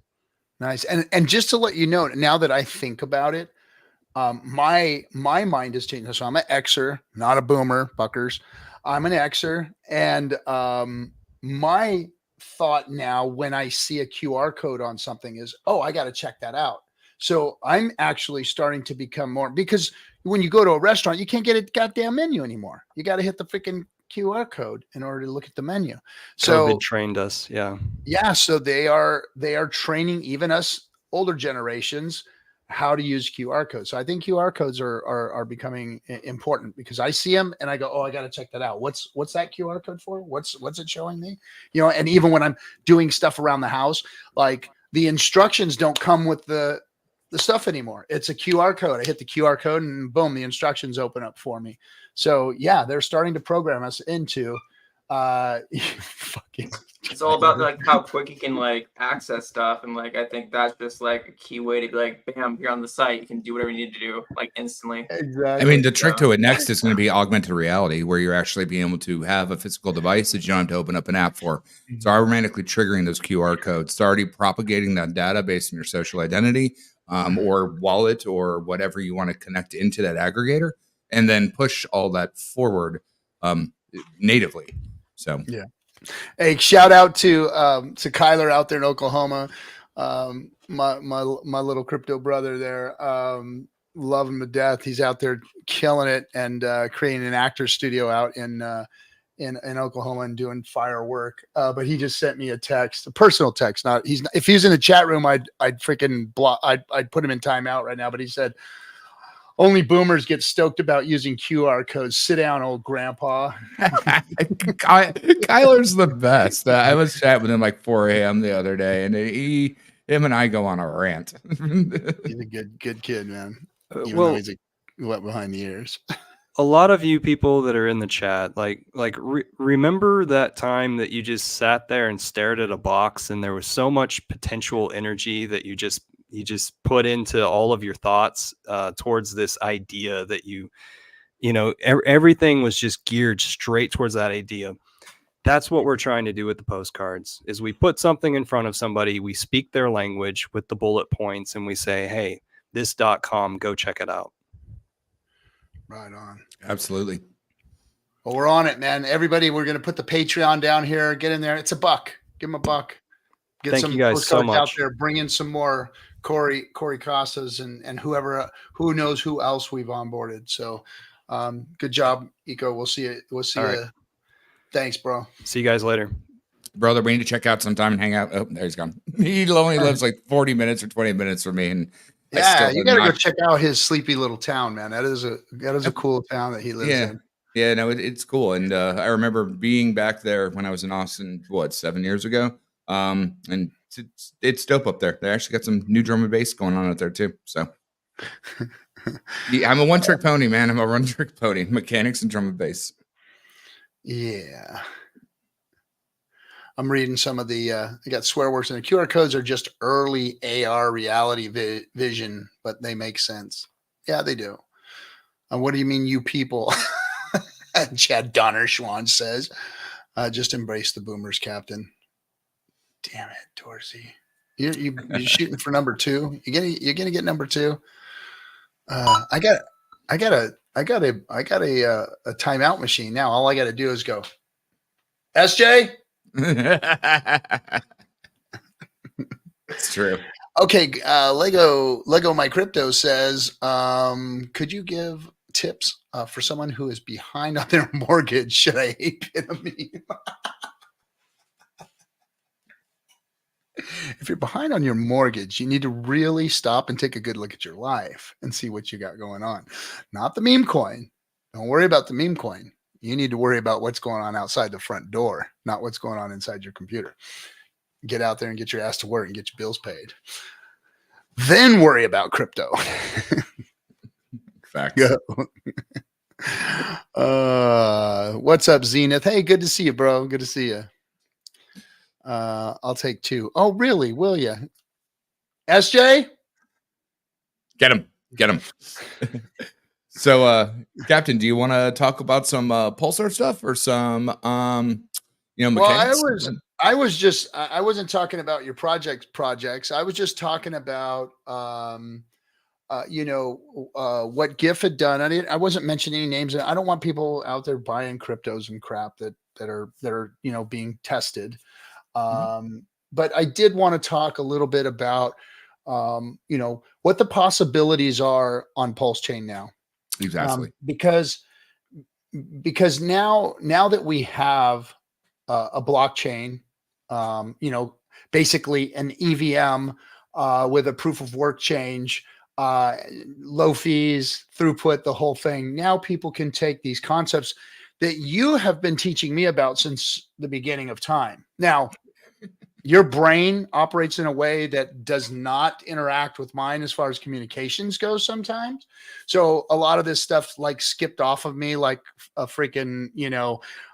Nice. And just to let you know, now that I think about it, my mind has changed. So I'm an Xer, not a boomer, Buckers. I'm an Xer, and my thought now when I see a QR code on something is, oh, I got to check that out. So I'm actually starting to become more, because when you go to a restaurant, you can't get a goddamn menu anymore. You got to hit the freaking QR code in order to look at the menu. So COVID trained us. Yeah. Yeah. So they are training even us older generations how to use QR codes. So I think QR codes are becoming important, because I see them and I go, oh, I got to check that out. What's that QR code for? What's it showing me? You know, and even when I'm doing stuff around the house, like the instructions don't come with the stuff anymore. It's a QR code. I hit the QR code and boom, the instructions open up for me. So yeah, they're starting to program us into fucking it's all about like how quick you can like access stuff, and like I think that's just like a key way to be like, bam, you're on the site, you can do whatever you need to do like instantly. Exactly. I mean, the trick to it next is going to be augmented reality, where you're actually being able to have a physical device that you don't have to open up an app for. So automatically triggering those QR codes, it's already propagating that data based on your social identity or wallet or whatever you want to connect into that aggregator, and then push all that forward natively. So yeah. Hey, shout out to Kyler out there in Oklahoma, my little crypto brother there. Love him to death. He's out there killing it and creating an actor studio out in Oklahoma and doing firework. But he just sent me a text, a personal text. If he's in the chat room, I'd freaking block. I'd put him in timeout right now. But he said, only boomers get stoked about using QR codes. Sit down, old grandpa. Kyler's the best. I was chatting with him like 4 a.m. the other day, and him and I go on a rant. He's a good kid, man. Even though he's wet behind the ears. A lot of you people that are in the chat, remember that time that you just sat there and stared at a box, and there was so much potential energy that you just put into all of your thoughts towards this idea that everything was just geared straight towards that idea. That's what we're trying to do with the postcards, is we put something in front of somebody, we speak their language with the bullet points, and we say, hey, this.com, go check it out. Right on. Absolutely. Well, we're on it, man. Everybody, we're going to put the Patreon down here. Get in there. It's $1. Give them $1. Get Thank some you guys so much out there. Bring in some more Corey Casas and who knows who else we've onboarded. So good job, Eco. We'll see you. We'll see you. Right. Thanks, bro. See you guys later. Brother, we need to check out sometime and hang out. Oh, there he's gone. He only lives like 40 minutes or 20 minutes from me. And yeah, you got to go check out his sleepy little town, man. That is a cool town that he lives in. Yeah, no, it's cool. And I remember being back there when I was in Austin, 7 years ago. And it's dope up there. They actually got some new drum and bass going on out there too. So yeah, I'm a one-trick pony, man. I'm a one-trick pony. Mechanics and drum and bass. Yeah. I'm reading some of the I got swear words, and the QR codes are just early AR reality vision, but they make sense. Yeah, they do. What do you mean, you people? Chad Donnerschwan says, just embrace the boomers, Captain. Damn it, Dorsey. You're shooting for number 2. You're gonna get number 2. I got a timeout machine now. All I got to do is go, SJ. It's true. Okay, Lego My Crypto says, could you give tips for someone who is behind on their mortgage? Should I hate a meme? If you're behind on your mortgage, you need to really stop and take a good look at your life and see what you got going on. Not the meme coin. Don't worry about the meme coin. You need to worry about what's going on outside the front door, not what's going on inside your computer. Get out there and get your ass to work and get your bills paid. Then worry about crypto. Facts. What's up, Zenith? Hey, good to see you, bro. Good to see you. I'll take 2. Oh, really? Will you? SJ? Get him. So, Captain, do you want to talk about some Pulsar stuff or some, mechanics? Well, I wasn't talking about your projects. I was just talking about, what GIF had done. I wasn't mentioning any names. I don't want people out there buying cryptos and crap that are being tested. But I did want to talk a little bit about, what the possibilities are on PulseChain now. Exactly. Because now that we have a blockchain, basically an EVM with a proof of work change, low fees, throughput, the whole thing. Now people can take these concepts that you have been teaching me about since the beginning of time. Now, your brain operates in a way that does not interact with mine as far as communications goes sometimes. So a lot of this stuff like skipped off of me like a freaking,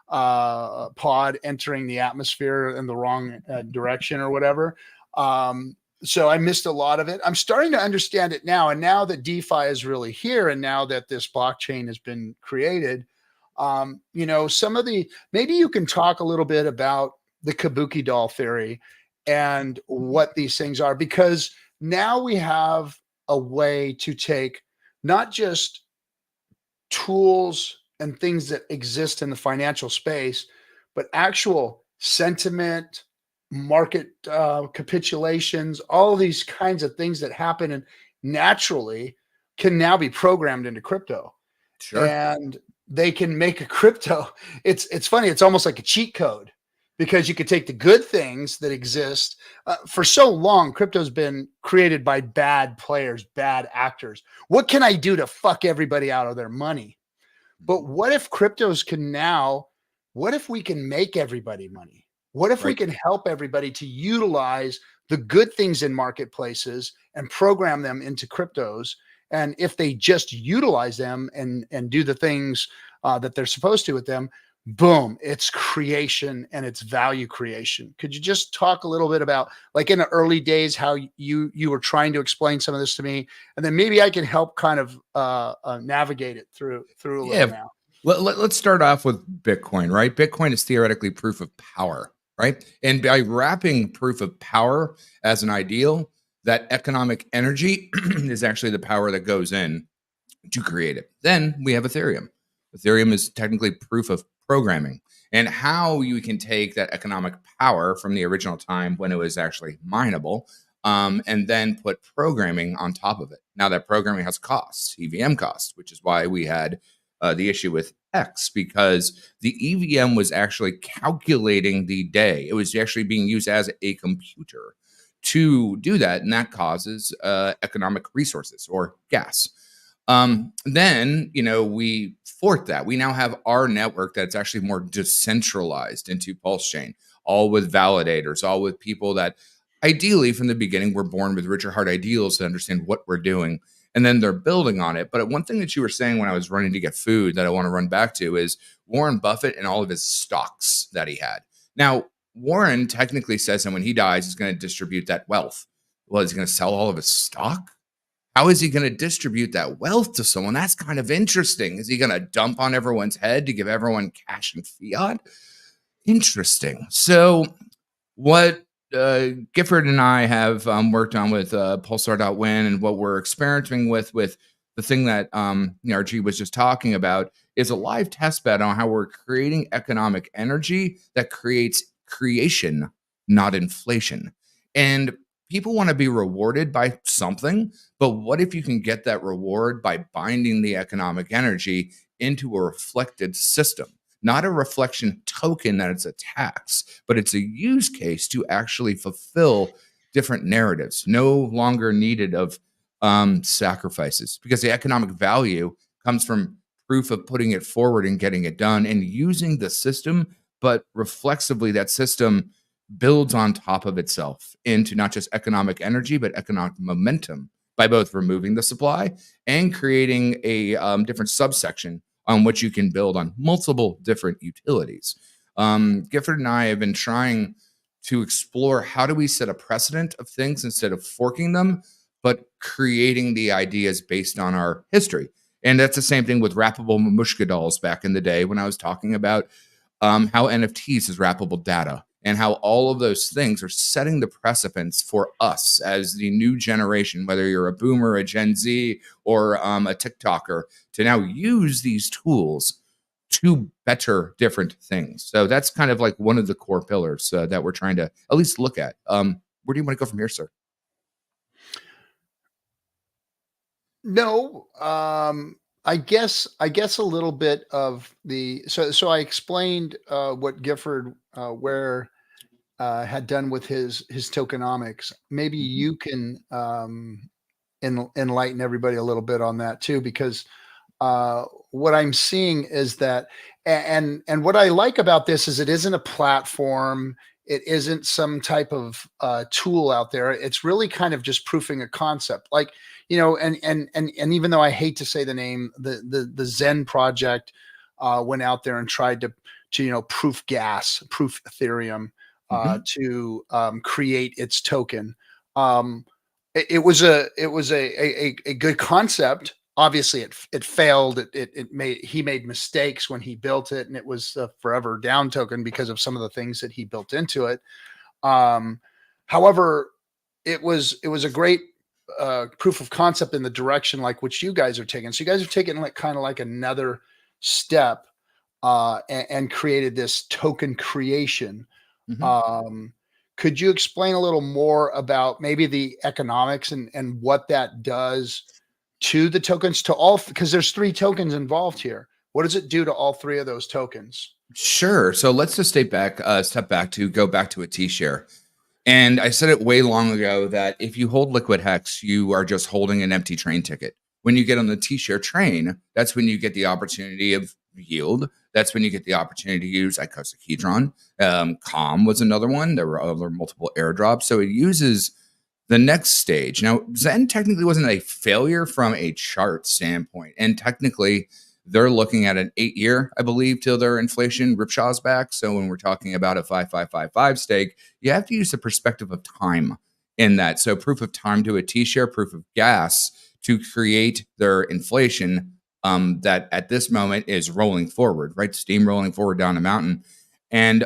pod entering the atmosphere in the wrong direction or whatever. So I missed a lot of it. I'm starting to understand it now. And now that DeFi is really here, and now that this blockchain has been created, maybe you can talk a little bit about the kabuki doll theory and what these things are, because now we have a way to take not just tools and things that exist in the financial space, but actual sentiment, market capitulations, all of these kinds of things that happen and naturally can now be programmed into crypto. Sure. And they can make a crypto. It's funny. It's almost like a cheat code, because you could take the good things that exist. For so long, crypto's been created by bad players, bad actors. What can I do to fuck everybody out of their money? But what if cryptos can now, what if we can make everybody money? What if we can help everybody to utilize the good things in marketplaces and program them into cryptos? And if they just utilize them and do the things that they're supposed to with them, boom, it's creation and it's value creation. Could you just talk a little bit about, like, in the early days, how you were trying to explain some of this to me, and then maybe I can help kind of navigate it through a little now. Let's start off with Bitcoin, right? Bitcoin is theoretically proof of power, right? And by wrapping proof of power as an ideal, that economic energy is actually the power that goes in to create it. Then we have Ethereum. Ethereum is technically proof of programming, and how you can take that economic power from the original time when it was actually mineable, and then put programming on top of it. Now that programming has costs, EVM costs, which is why we had the issue with X, because the EVM was actually calculating the day. It was actually being used as a computer to do that, and that causes economic resources or gas. Then, we forked that. We now have our network that's actually more decentralized into PulseChain, all with validators, all with people that ideally from the beginning were born with richer heart ideals to understand what we're doing. And then they're building on it. But one thing that you were saying when I was running to get food that I want to run back to is Warren Buffett and all of his stocks that he had. Now, Warren technically says that when he dies, he's going to distribute that wealth. Well, is he going to sell all of his stock? How is he going to distribute that wealth to someone? That's kind of interesting. Is he going to dump on everyone's head to give everyone cash and fiat? Interesting. So what Gifford and I have worked on with Pulsar.win, and what we're experimenting with the thing that RG was just talking about, is a live test bed on how we're creating economic energy that creates creation, not inflation. And people want to be rewarded by something, but what if you can get that reward by binding the economic energy into a reflected system? Not a reflection token that it's a tax, but it's a use case to actually fulfill different narratives, no longer needed of sacrifices, because the economic value comes from proof of putting it forward and getting it done and using the system, but reflexively that system builds on top of itself into not just economic energy, but economic momentum by both removing the supply and creating a different subsection on which you can build on multiple different utilities. Gifford and I have been trying to explore how do we set a precedent of things instead of forking them, but creating the ideas based on our history. And that's the same thing with wrappable Mamushka dolls back in the day when I was talking about how NFTs is wrappable data. and how all of those things are setting the precedents for us as the new generation, whether you're a boomer, a Gen Z, or a TikToker, to now use these tools to better different things. So that's kind of like one of the core pillars that we're trying to at least look at. Where do you want to go from here, sir? No, I guess a little bit of the so I explained what Gifford where had done with his tokenomics. Maybe you can enlighten everybody a little bit on that too, because what I'm seeing is that, and what I like about this is it isn't a platform. It isn't some type of tool out there. It's really kind of just proofing a concept, like, you know, and even though I hate to say the name, the Zen project went out there and tried to you know, proof Ethereum to create its token. It was a good concept. Obviously it failed. He made mistakes when he built it, and it was a forever down token because of some of the things that he built into it. However, it was a great proof of concept in the direction like which you guys are taking. So you guys are taking like kind of like another step and created this token creation. Could you explain a little more about maybe the economics and what that does to the tokens, to all, because there's 3 tokens involved here. What does it do to all 3 of those tokens? Sure. So let's just step back to go back to a T-share. And I said it way long ago that if you hold liquid hex, you are just holding an empty train ticket. When you get on the T-share train, that's when you get the opportunity of yield. That's when you get the opportunity to use icosahedron. Calm was another one. There were other multiple airdrops. So it uses the next stage. Now, Zen technically wasn't a failure from a chart standpoint. And technically, they're looking at an 8-year, I believe, till their inflation ripshaws back. So when we're talking about a 5555 stake, you have to use the perspective of time in that. So proof of time to a T-share, proof of gas to create their inflation that at this moment is rolling forward, right? Steam rolling forward down a mountain. And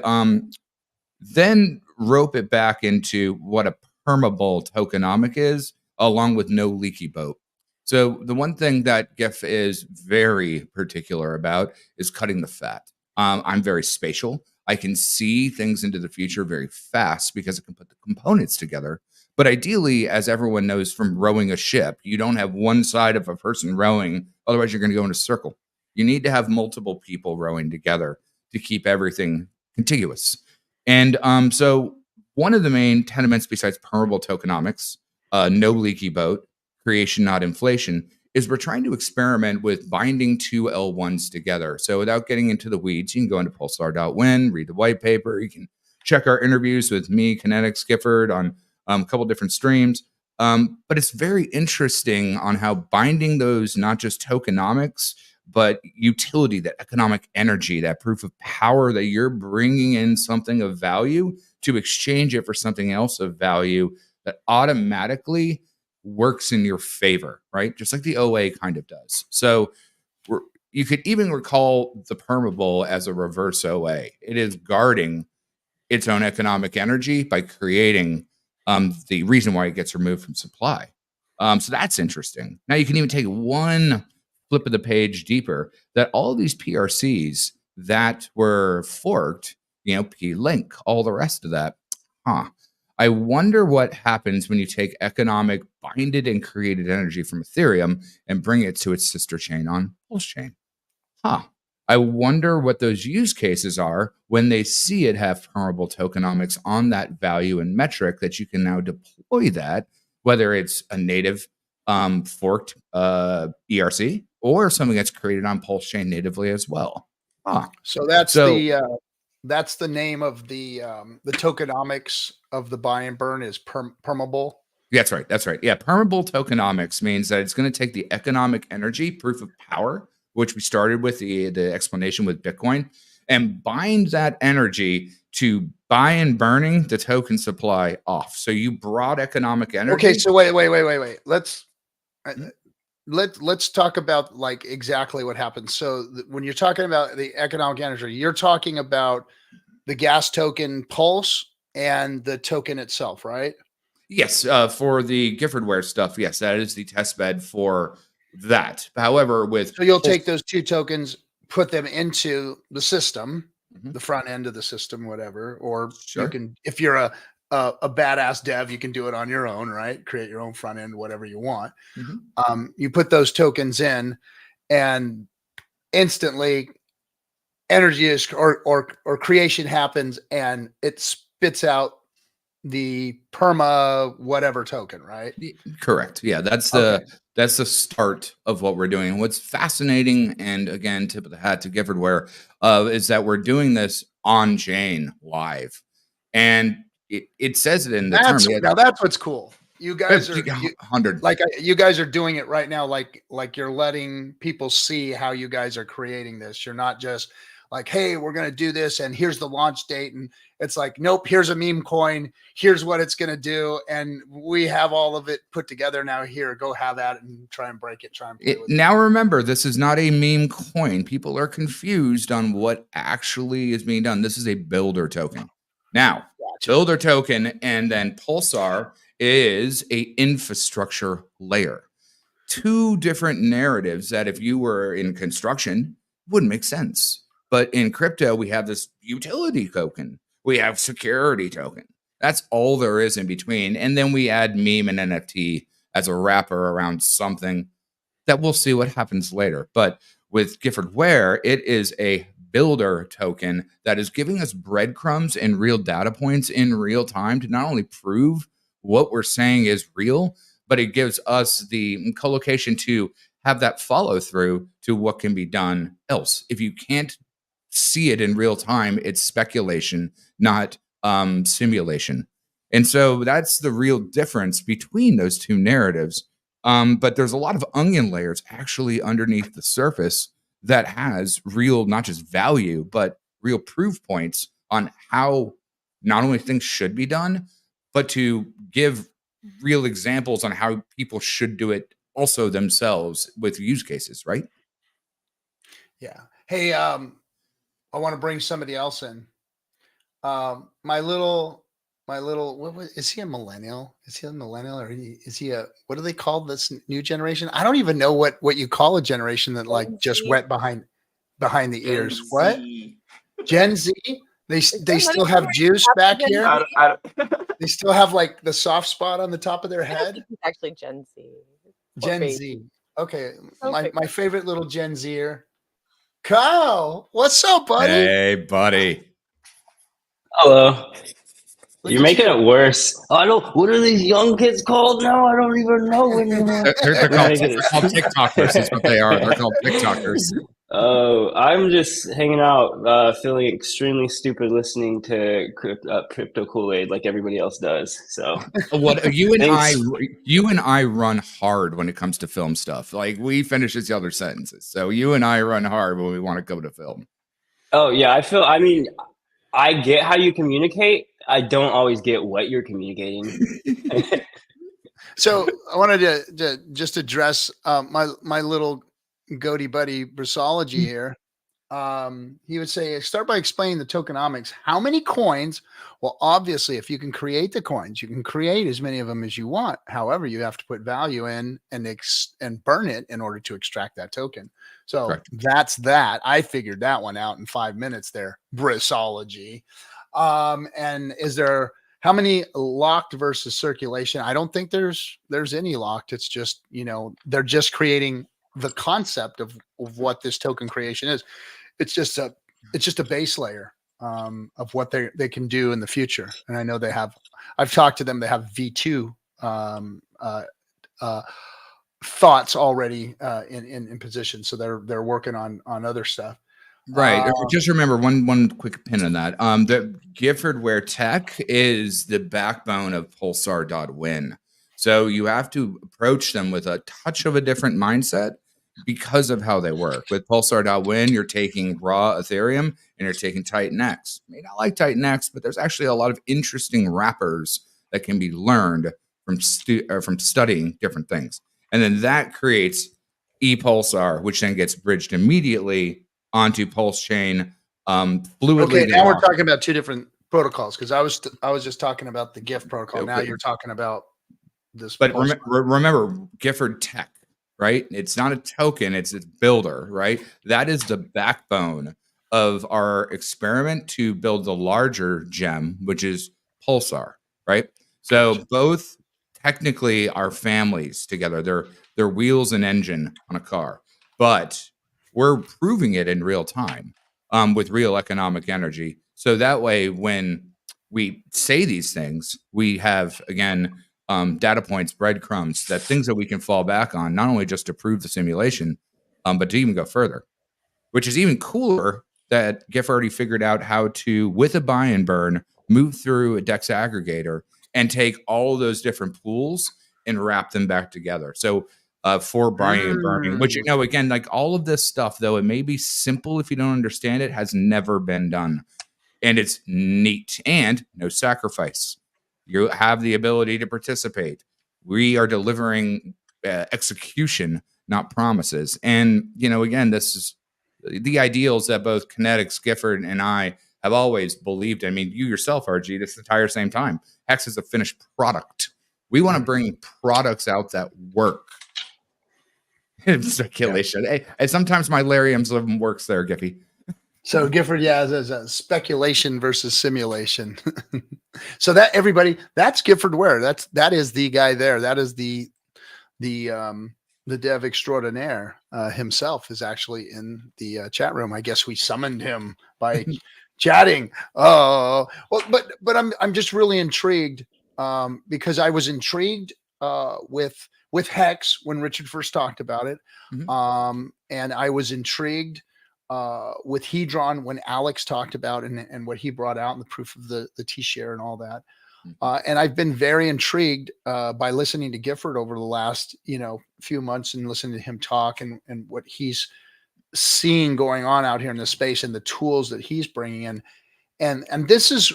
then rope it back into what a permeable tokenomic is, along with no leaky boat. So the one thing that GIF is very particular about is cutting the fat. I'm very spatial. I can see things into the future very fast because I can put the components together. But ideally, as everyone knows from rowing a ship, you don't have one side of a person rowing. Otherwise, you're going to go in a circle. You need to have multiple people rowing together to keep everything contiguous. And so one of the main tenements besides permeable tokenomics, no leaky boat, creation, not inflation, is we're trying to experiment with binding 2 L1s together. So without getting into the weeds, you can go into pulsar.win, read the white paper. You can check our interviews with me, Kinetics, Gifford on a couple different streams. But it's very interesting on how binding those, not just tokenomics, but utility, that economic energy, that proof of power that you're bringing in something of value to exchange it for something else of value that automatically works in your favor, right? Just like the OA kind of does. So you could even recall the permeable as a reverse OA. It is guarding its own economic energy by creating the reason why it gets removed from supply. So that's interesting. Now you can even take one flip of the page deeper, that all these PRCs that were forked, you know, P-Link, all the rest of that, I wonder what happens when you take economic binded and created energy from Ethereum and bring it to its sister chain on PulseChain. I wonder what those use cases are when they see it have permeable tokenomics on that value and metric that you can now deploy that, whether it's a native forked ERC or something that's created on PulseChain natively as well. So that's the name of the tokenomics of the buy and burn is permeable. That's right. That's right. Yeah. Permeable tokenomics means that it's going to take the economic energy, proof of power, which we started with the explanation with Bitcoin, and bind that energy to buy and burning the token supply off. So you brought economic energy. Okay. So wait. Let's talk about like exactly what happens. So when you're talking about the economic energy, you're talking about the gas token Pulse and the token itself, right? Yes, for the Giffordware stuff, yes, that is the test bed for that. However, with So you'll take those 2 tokens, put them into the system, Mhm. the front end of the system, whatever, or you Sure. can, if you're a badass dev, you can do it on your own, right? Create your own front end, whatever you want. Mhm. You put those tokens in, and instantly energy is or creation happens, and it spits out the perma whatever token, right? Correct. Yeah, that's Okay. the start of what we're doing. And what's fascinating, and again, tip of the hat to Giffordware, is that we're doing this on chain live, and it says it in the term. Now that's what's cool. You guys are 100. you guys are doing it right now, like you're letting people see how you guys are creating this. You're not just like, hey, we're gonna do this and here's the launch date, and it's like, nope, here's a meme coin, here's what it's gonna do, and we have all of it put together now. Here, go have at it and try and break it, try and play with it. Now remember, this is not a meme coin. People are confused on what actually is being done. This is a builder token. Now, Gotcha. builder token, and then Pulsar is a infrastructure layer. 2 different narratives that if you were in construction wouldn't make sense. But in crypto, we have this utility token. We have security token. That's all there is in between. And then we add meme and NFT as a wrapper around something that we'll see what happens later. But with Giffordware, it is a builder token that is giving us breadcrumbs and real data points in real time to not only prove what we're saying is real, but it gives us the collocation to have that follow through to what can be done else. If you can't see it in real time, it's speculation, not simulation. And so that's the real difference between those 2 narratives. But there's a lot of onion layers actually underneath the surface that has real, not just value, but real proof points on how not only things should be done, but to give real examples on how people should do it also themselves with use cases, right? Yeah. Hey, I want to bring somebody else in. My little, is he a millennial? Is he a millennial, or is he a, what do they call this new generation? I don't even know what you call a generation that like just went behind the ears. What? Gen Z? They still have juice back here. They still have like the soft spot on the top of their head. It's actually Gen Z. Gen Z. Okay. My favorite little Gen Zer. Kyle, what's up, buddy? Hey, buddy. Hello. Look You're at making you. it worse. I don't. What are these young kids called now? I don't even know anymore. They're called TikTokers. Is what they are. They're called TikTokers. Oh, I'm just hanging out, feeling extremely stupid, listening to crypto Kool-Aid like everybody else does. So, what you and Thanks. I run hard when it comes to film stuff. Like we finish each other's sentences. So you and I run hard when we want to go to film. Oh yeah, I mean, I get how you communicate. I don't always get what you're communicating. So I wanted to just address my little goatee buddy Brissology here. He would say, start by explaining the tokenomics. How many coins? Well, obviously, if you can create the coins, you can create as many of them as you want. However, you have to put value in and burn it in order to extract that token. So Correct. that's that. I figured that one out in 5 minutes there. Brissology. And is there how many locked versus circulation? I don't think there's any locked. It's just, they're just creating the concept of what this token creation is. It's just a base layer of what they can do in the future. And I know I've talked to them. They have V2 thoughts already in position. So they're working on other stuff. Right. Just remember one quick pin on that. The Giffordware tech is the backbone of Pulsar.win. So you have to approach them with a touch of a different mindset because of how they work. With Pulsar.win, you're taking raw Ethereum and you're taking Titan X. You may not like Titan X, but there's actually a lot of interesting wrappers that can be learned from studying different things. And then that creates ePulsar, which then gets bridged immediately onto PulseChain fluidly. Okay, they now we're walk. talking about two different protocols, because I was just talking about the gift protocol. Now Okay. you're talking about this. But remember, Gifford Tech, right? It's not a token, it's a builder, right? That is the backbone of our experiment to build the larger gem, which is Pulsar, right? So both technically are families together. They're wheels and engine on a car, but we're proving it in real time with real economic energy. So that way, when we say these things, we have, again, data points, breadcrumbs, that things that we can fall back on, not only just to prove the simulation, but to even go further, which is even cooler that GIF already figured out how to, with a buy and burn, move through a DEX aggregator and take all those different pools and wrap them back together. So for buying and burning, which, again, like all of this stuff, though it may be simple if you don't understand it, has never been done. And it's neat and no sacrifice. You have the ability to participate. We are delivering execution, not promises. And, again, this is the ideals that both Kinetics, Gifford, and I have always believed. I mean, you yourself, RG, this entire same time. Hex is a finished product. We want to bring products out that work. Speculation. Yeah. Hey, sometimes my Larium's works there, Giffy. So Gifford, there's a speculation versus simulation. So that everybody, that's Gifford Ware. That is the guy there. That is the dev extraordinaire himself is actually in the chat room. I guess we summoned him by chatting. Well, but I'm just really intrigued because I was intrigued with Hex when Richard first talked about it, and I was intrigued with Hedron when Alex talked about and what he brought out and the proof of the T-share and all that. And I've been very intrigued by listening to Gifford over the last, few months and listening to him talk and what he's seeing going on out here in the space and the tools that he's bringing in. And this is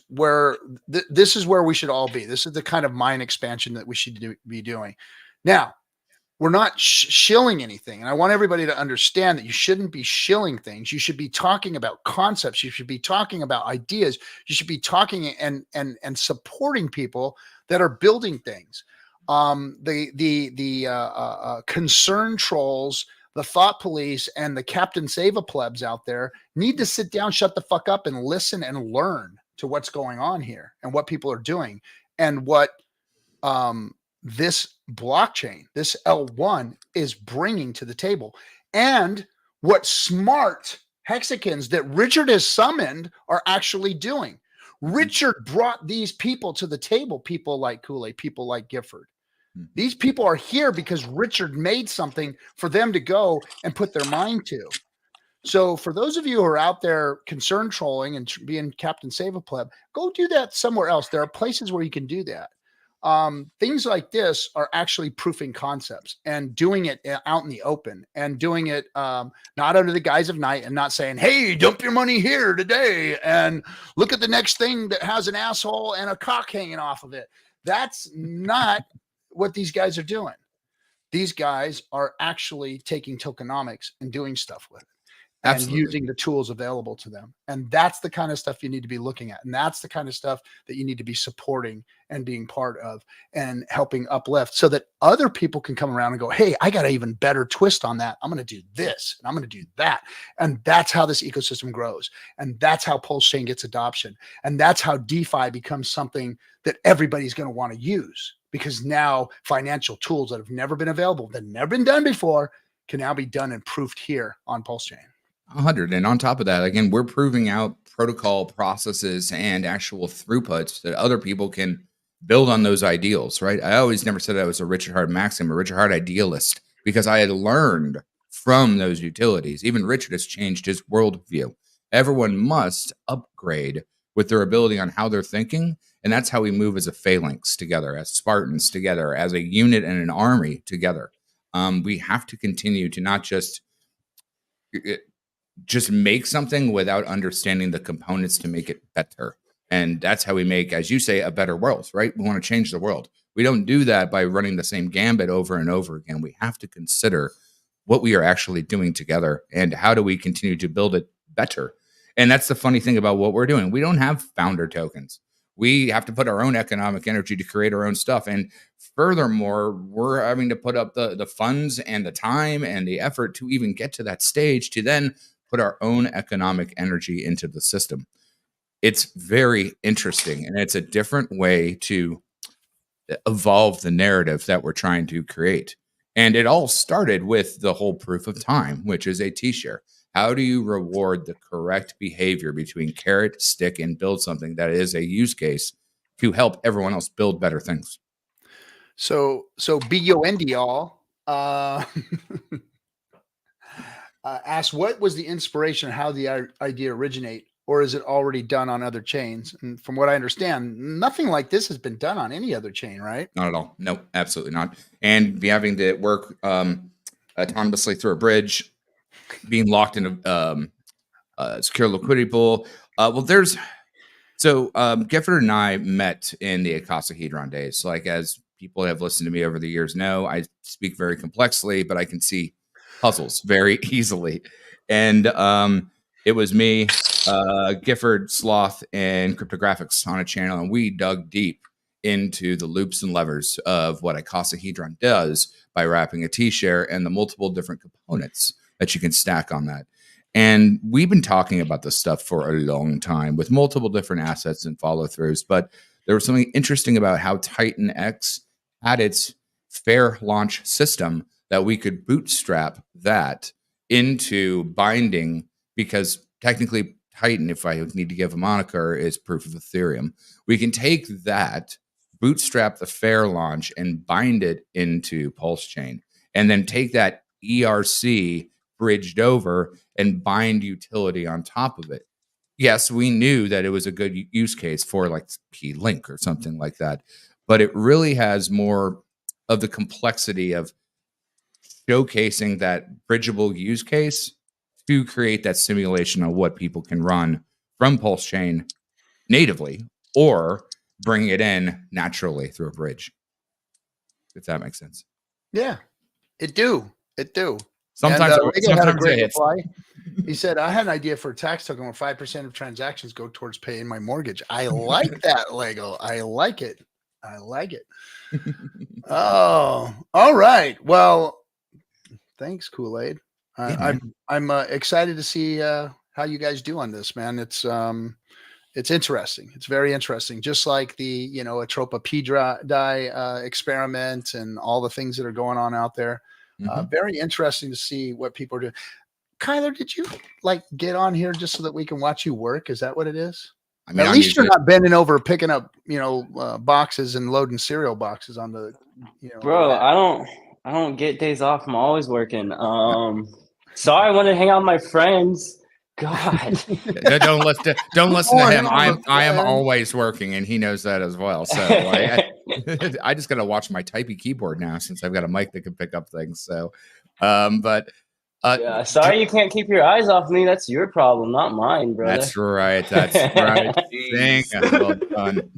where we should all be. This is the kind of mind expansion that we should be doing. Now, we're not shilling anything. And I want everybody to understand that you shouldn't be shilling things. You should be talking about concepts. You should be talking about ideas. You should be talking and supporting people that are building things. The concern trolls, the thought police, and the Captain Save-A plebs out there need to sit down, shut the fuck up, and listen and learn to what's going on here and what people are doing and what this blockchain, this L1 is bringing to the table, and what smart Hexicans that Richard has summoned are actually doing. Richard brought these people to the table, people like Kool-Aid, people like Gifford. These people are here because Richard made something for them to go and put their mind to. So for those of you who are out there concern trolling and being Captain Save-A pleb, go do that somewhere else. There are places where you can do that. Things like this are actually proofing concepts and doing it out in the open and doing it not under the guise of night and not saying, hey, dump your money here today and look at the next thing that has an asshole and a cock hanging off of it. That's not what these guys are doing. These guys are actually taking tokenomics and doing stuff with it. And using the tools available to them. And that's the kind of stuff you need to be looking at. And that's the kind of stuff that you need to be supporting and being part of and helping uplift so that other people can come around and go, hey, I got an even better twist on that. I'm going to do this and I'm going to do that. And that's how this ecosystem grows. And that's how PulseChain gets adoption. And that's how DeFi becomes something that everybody's going to want to use, because now financial tools that have never been available, that have never been done before, can now be done and proofed here on PulseChain. 100. And on top of that, again, we're proving out protocol processes and actual throughputs that other people can build on those ideals, right? I always never said I was a Richard Hart maxim, a Richard Hart idealist, because I had learned from those utilities. Even Richard has changed his worldview. Everyone must upgrade with their ability on how they're thinking. And that's how we move as a phalanx together, as Spartans together, as a unit and an army together. We have to continue to not just make something without understanding the components to make it better. And that's how we make, as you say, a better world, right? We want to change the world. We don't do that by running the same gambit over and over again. We have to consider what we are actually doing together and how do we continue to build it better. And that's the funny thing about what we're doing. We don't have founder tokens. We have to put our own economic energy to create our own stuff. And furthermore, we're having to put up the funds and the time and the effort to even get to that stage to then put our own economic energy into the system. It's very interesting, and it's a different way to evolve the narrative that we're trying to create. And it all started with the whole proof of time, which is a T-share. How do you reward the correct behavior between carrot, stick, and build something that is a use case to help everyone else build better things? So BUND y'all asked, what was the inspiration, how the idea originate, or is it already done on other chains? And from what I understand, nothing like this has been done on any other chain, right? Not at all. No, absolutely not. And be having to work autonomously through a bridge, being locked in a secure liquidity pool. Gifford and I met in the icosahedron days. Like, as people have listened to me over the years know, I speak very complexly, but I can see puzzles very easily. And it was me, Gifford, Sloth, and Cryptographics on a channel, and we dug deep into the loops and levers of what icosahedron does by wrapping a T-share and the multiple different components that you can stack on that. And we've been talking about this stuff for a long time with multiple different assets and follow-throughs, but there was something interesting about how Titan X had its fair launch system that we could bootstrap that into binding, because technically Titan, if I need to give a moniker, is proof of Ethereum. We can take that, bootstrap the fair launch, and bind it into PulseChain, and then take that ERC bridged over and bind utility on top of it. Yes, we knew that it was a good use case for like P-Link or something like that, but it really has more of the complexity of showcasing that bridgeable use case to create that simulation of what people can run from PulseChain natively or bring it in naturally through a bridge. If that makes sense. Yeah, it do. Sometimes, and, sometimes had a great it hits. reply. He said, I had an idea for a tax token where 5% of transactions go towards paying my mortgage. I like that, Lego. I like it. Oh, all right. Well, thanks, Kool-Aid. I'm excited to see how you guys do on this, man. It's interesting. It's very interesting. Just like the, Atropa P dye experiment and all the things that are going on out there. Very interesting to see what people are doing. Kyler, did you get on here just so that we can watch you work? Is that what it is? I mean, at least you're not bending over picking up, boxes and loading cereal boxes on the, Bro, I don't get days off. I'm always working. Sorry, I want to hang out with my friends. God, don't listen to him. I am always working, and he knows that as well. So I just got to watch my typey keyboard now since I've got a mic that can pick up things. So, yeah, sorry you can't keep your eyes off me. That's your problem, not mine, brother. That's right. Dang, well done.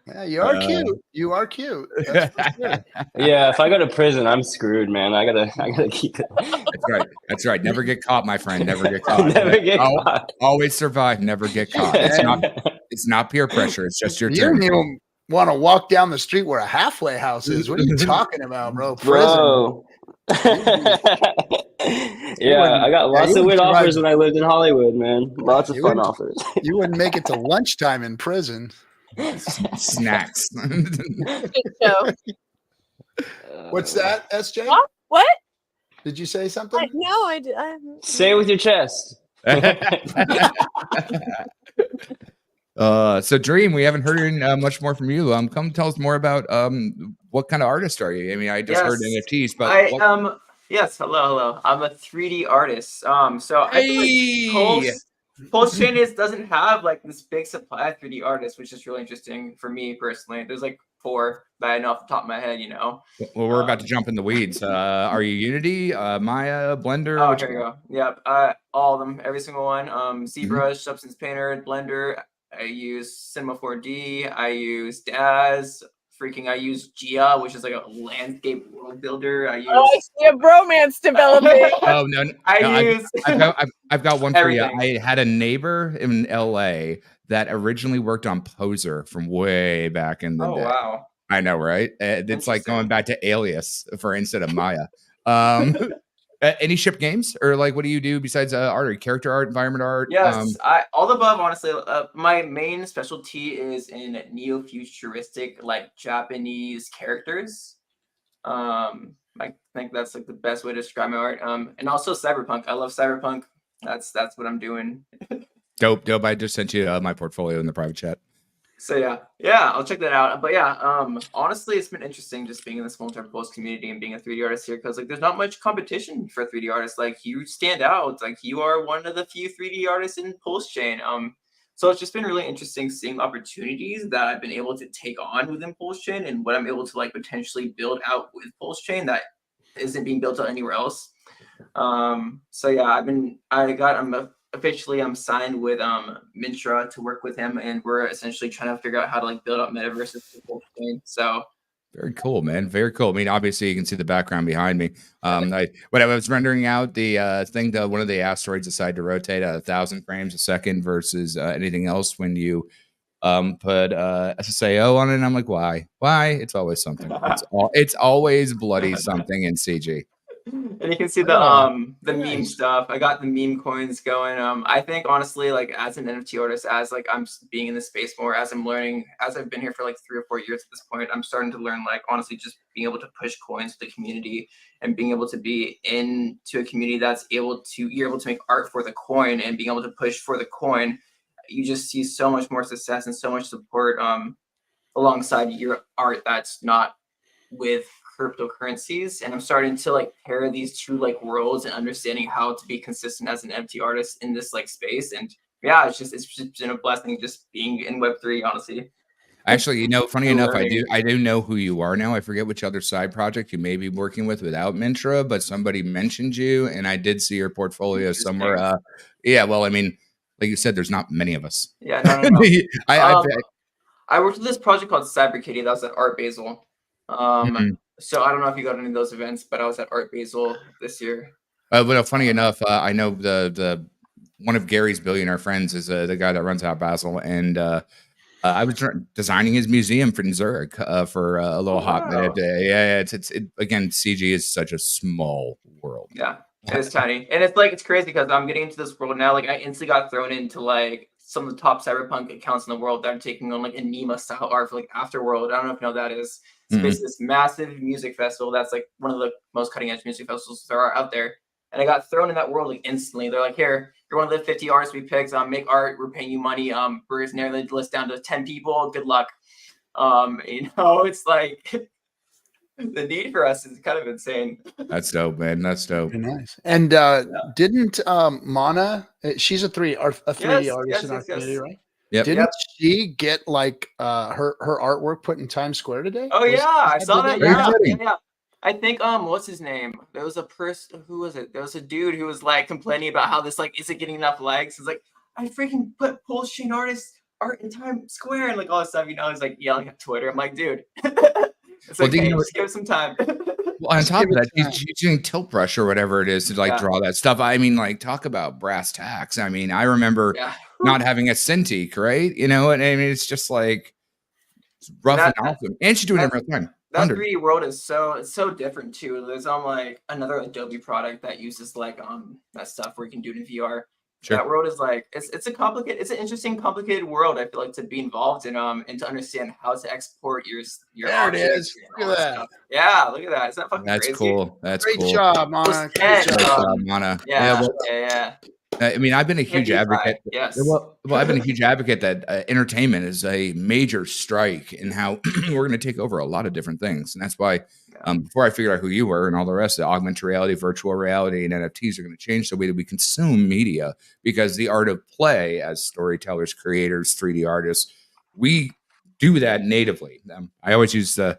Yeah, you are cute. You are cute. That's for sure. Yeah, if I go to prison, I'm screwed, man. I gotta keep it. That's right. Never get caught, my friend. Never get caught. Caught. Always survive. Never get caught. It's not peer pressure. It's just your turn. You don't want to walk down the street where a halfway house is. What are you talking about, bro? Prison. Yeah, I got lots of weird offers when I lived in Hollywood, man. Lots of fun offers. You wouldn't make it to lunchtime in prison. Snacks. What's that, SJ? What? Did you say something? No, I did. Say it with your chest. So Dream, we haven't heard much more from you. Come tell us more about what kind of artist are you? I mean, I just heard NFTs, but yes, hello. I'm a 3D artist. So I feel like PulseChain doesn't have this big supply of 3D artists, which is really interesting for me personally. There's 4 that I know off the top of my head, Well, we're about to jump in the weeds. Are you Unity, Maya, Blender? Oh, here we go. Yep, all of them, every single one. ZBrush, Substance Painter, Blender. I use Cinema 4D. I use Daz, I use Gia, which is like a landscape world builder. I use I see a bromance developing. Oh no, I've got one for you. everything. I had a neighbor in LA that originally worked on Poser from way back in the Oh day. wow. I know, right? It's like going back to Alias for instead of Maya. Any ship games, or like what do you do besides art or character art, environment art? Yes, all the above. Honestly, my main specialty is in neo-futuristic, like Japanese characters. I think that's like the best way to describe my art. And also cyberpunk. I love cyberpunk. That's what I'm doing. Dope. I just sent you my portfolio in the private chat. So yeah, I'll check that out. But yeah, honestly, it's been interesting just being in the small term post community and being a 3D artist here, because like there's not much competition for 3D artists. Like you stand out. Like you are one of the few 3D artists in PulseChain. So it's just been really interesting seeing opportunities that I've been able to take on within PulseChain and what I'm able to like potentially build out with PulseChain that isn't being built out anywhere else. So yeah, I'm signed with Mintra to work with him, and we're essentially trying to figure out how to like build out metaverses for PulseChain. So very cool, man. Very cool. I mean, obviously you can see the background behind me. When I was rendering out the thing, one of the asteroids decided to rotate at 1,000 frames a second versus anything else when you put SSAO on it. And I'm like, why? It's always something. It's always bloody something in CG. And you can see the meme stuff. I got the meme coins going. I think honestly, like as an NFT artist, as like I'm being in the space more, as I'm learning, as I've been here for like 3 or 4 years at this point, I'm starting to learn like honestly just being able to push coins to the community and being able to be into a community that's you're able to make art for the coin and being able to push for the coin. You just see so much more success and so much support alongside your art that's not with cryptocurrencies. And I'm starting to like pair these two like worlds and understanding how to be consistent as an NFT artist in this like space. And yeah, it's just been a blessing just being in Web3, honestly. Actually, funny enough, I do know who you are now. I forget which other side project you may be working with without Mintra, but somebody mentioned you, and I did see your portfolio somewhere. Yeah, well, I mean, like you said, there's not many of us. Yeah, no. I worked with this project called CyberKitty that was at Art Basel. So I don't know if you got any of those events, but I was at Art Basel this year. But funny enough, I know the one of Gary's billionaire friends is the guy that runs out Basel, and I was designing his museum in Zurich for a little hot minute. Yeah, it's again, CG is such a small world. Yeah, it's tiny, and it's crazy because I'm getting into this world now. Like I instantly got thrown into like some of the top cyberpunk accounts in the world that are taking on like anima style art for like Afterworld. I don't know if you know what that is. It's basically this massive music festival that's like one of the most cutting edge music festivals there are out there. And I got thrown in that world like instantly. They're like, here, you're one of the 50 artists we picked. Make art. We're paying you money. We're narrowing the list down to 10 people. Good luck. It's like the need for us is kind of insane. That's dope, man. That's dope. Very nice. And didn't Mana? She's a 3D artist in our community, right? Yep. Didn't she get like her artwork put in Times Square today? Oh yeah, I saw that. Yeah. I think what's his name? There was a person. Who was it? There was a dude who was like complaining about how this like isn't getting enough likes. He's like, I freaking put PulseChain artists art in Times Square and like all this stuff. He's like yelling at Twitter. I'm like, dude. It's like, hey, just give it some time. Well, on top of that, she's using tilt brush or whatever it is to like draw that stuff. I mean, like talk about brass tacks. I mean, I remember not having a Cintiq, right? And I mean, it's just like it's rough and awesome. And she's doing it in real time. That 3D world is so different too. There's like another Adobe product that uses like that stuff where you can do it in VR. Sure. That world is like it's an interesting, complicated world. I feel like to be involved in and to understand how to export your there it is. Look at that. Stuff. Yeah, look at that. Is that fucking crazy? Cool. That's great cool. Job, Mana. Great job, Mana. Yeah. I mean, I've been a huge advocate. Yes. Well, I've been a huge advocate that entertainment is a major strike in how we're going to take over a lot of different things. And that's why before I figured out who you were and all the rest, augmented reality, virtual reality, and NFTs are going to change the way that we consume media, because the art of play as storytellers, creators, 3D artists, we do that natively. I always use the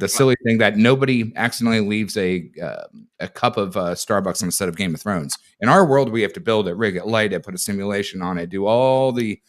silly thing that nobody accidentally leaves a cup of Starbucks on a set of Game of Thrones. In our world, we have to build it, rig it, light it, put a simulation on it, do all the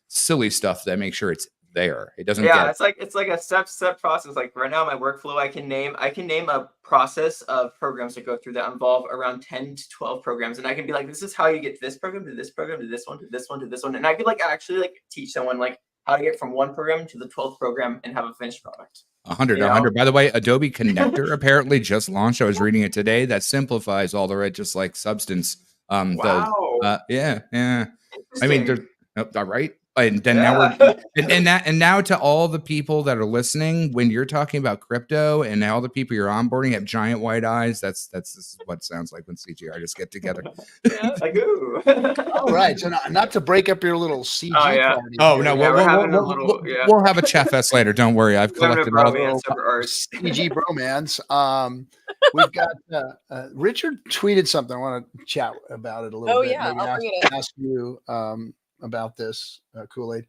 silly stuff that make sure it's there. It doesn't Yeah, get it's like a step process. Like right now, my workflow, I can name a process of programs that go through that involve around 10 to 12 programs, and I can be like, this is how you get this program to this program to this one to this one to this one, and I could like actually like teach someone like how to get from one program to the 12th program and have a finished product. 100. By the way, Adobe Connector apparently just launched. I was reading it today. That simplifies all the red, just like Substance. Wow. Yeah. I Interesting. mean, there's all right. And then Yeah. now to all the people that are listening, when you're talking about crypto and all the people you're onboarding have giant white eyes, this is what it sounds like when CG artists get together. Yeah, like ooh. All right, so not to break up your little CG Oh, yeah. party. Oh here. no, Yeah, we're having a little, yeah. we'll have a chat fest later. Don't worry, I've We're having a collected all bromance over art. CG bromance. We've got Richard tweeted something. I want to chat about it a little Oh, bit. yeah, Maybe I'll bring it up. ask you about this, Kool-Aid.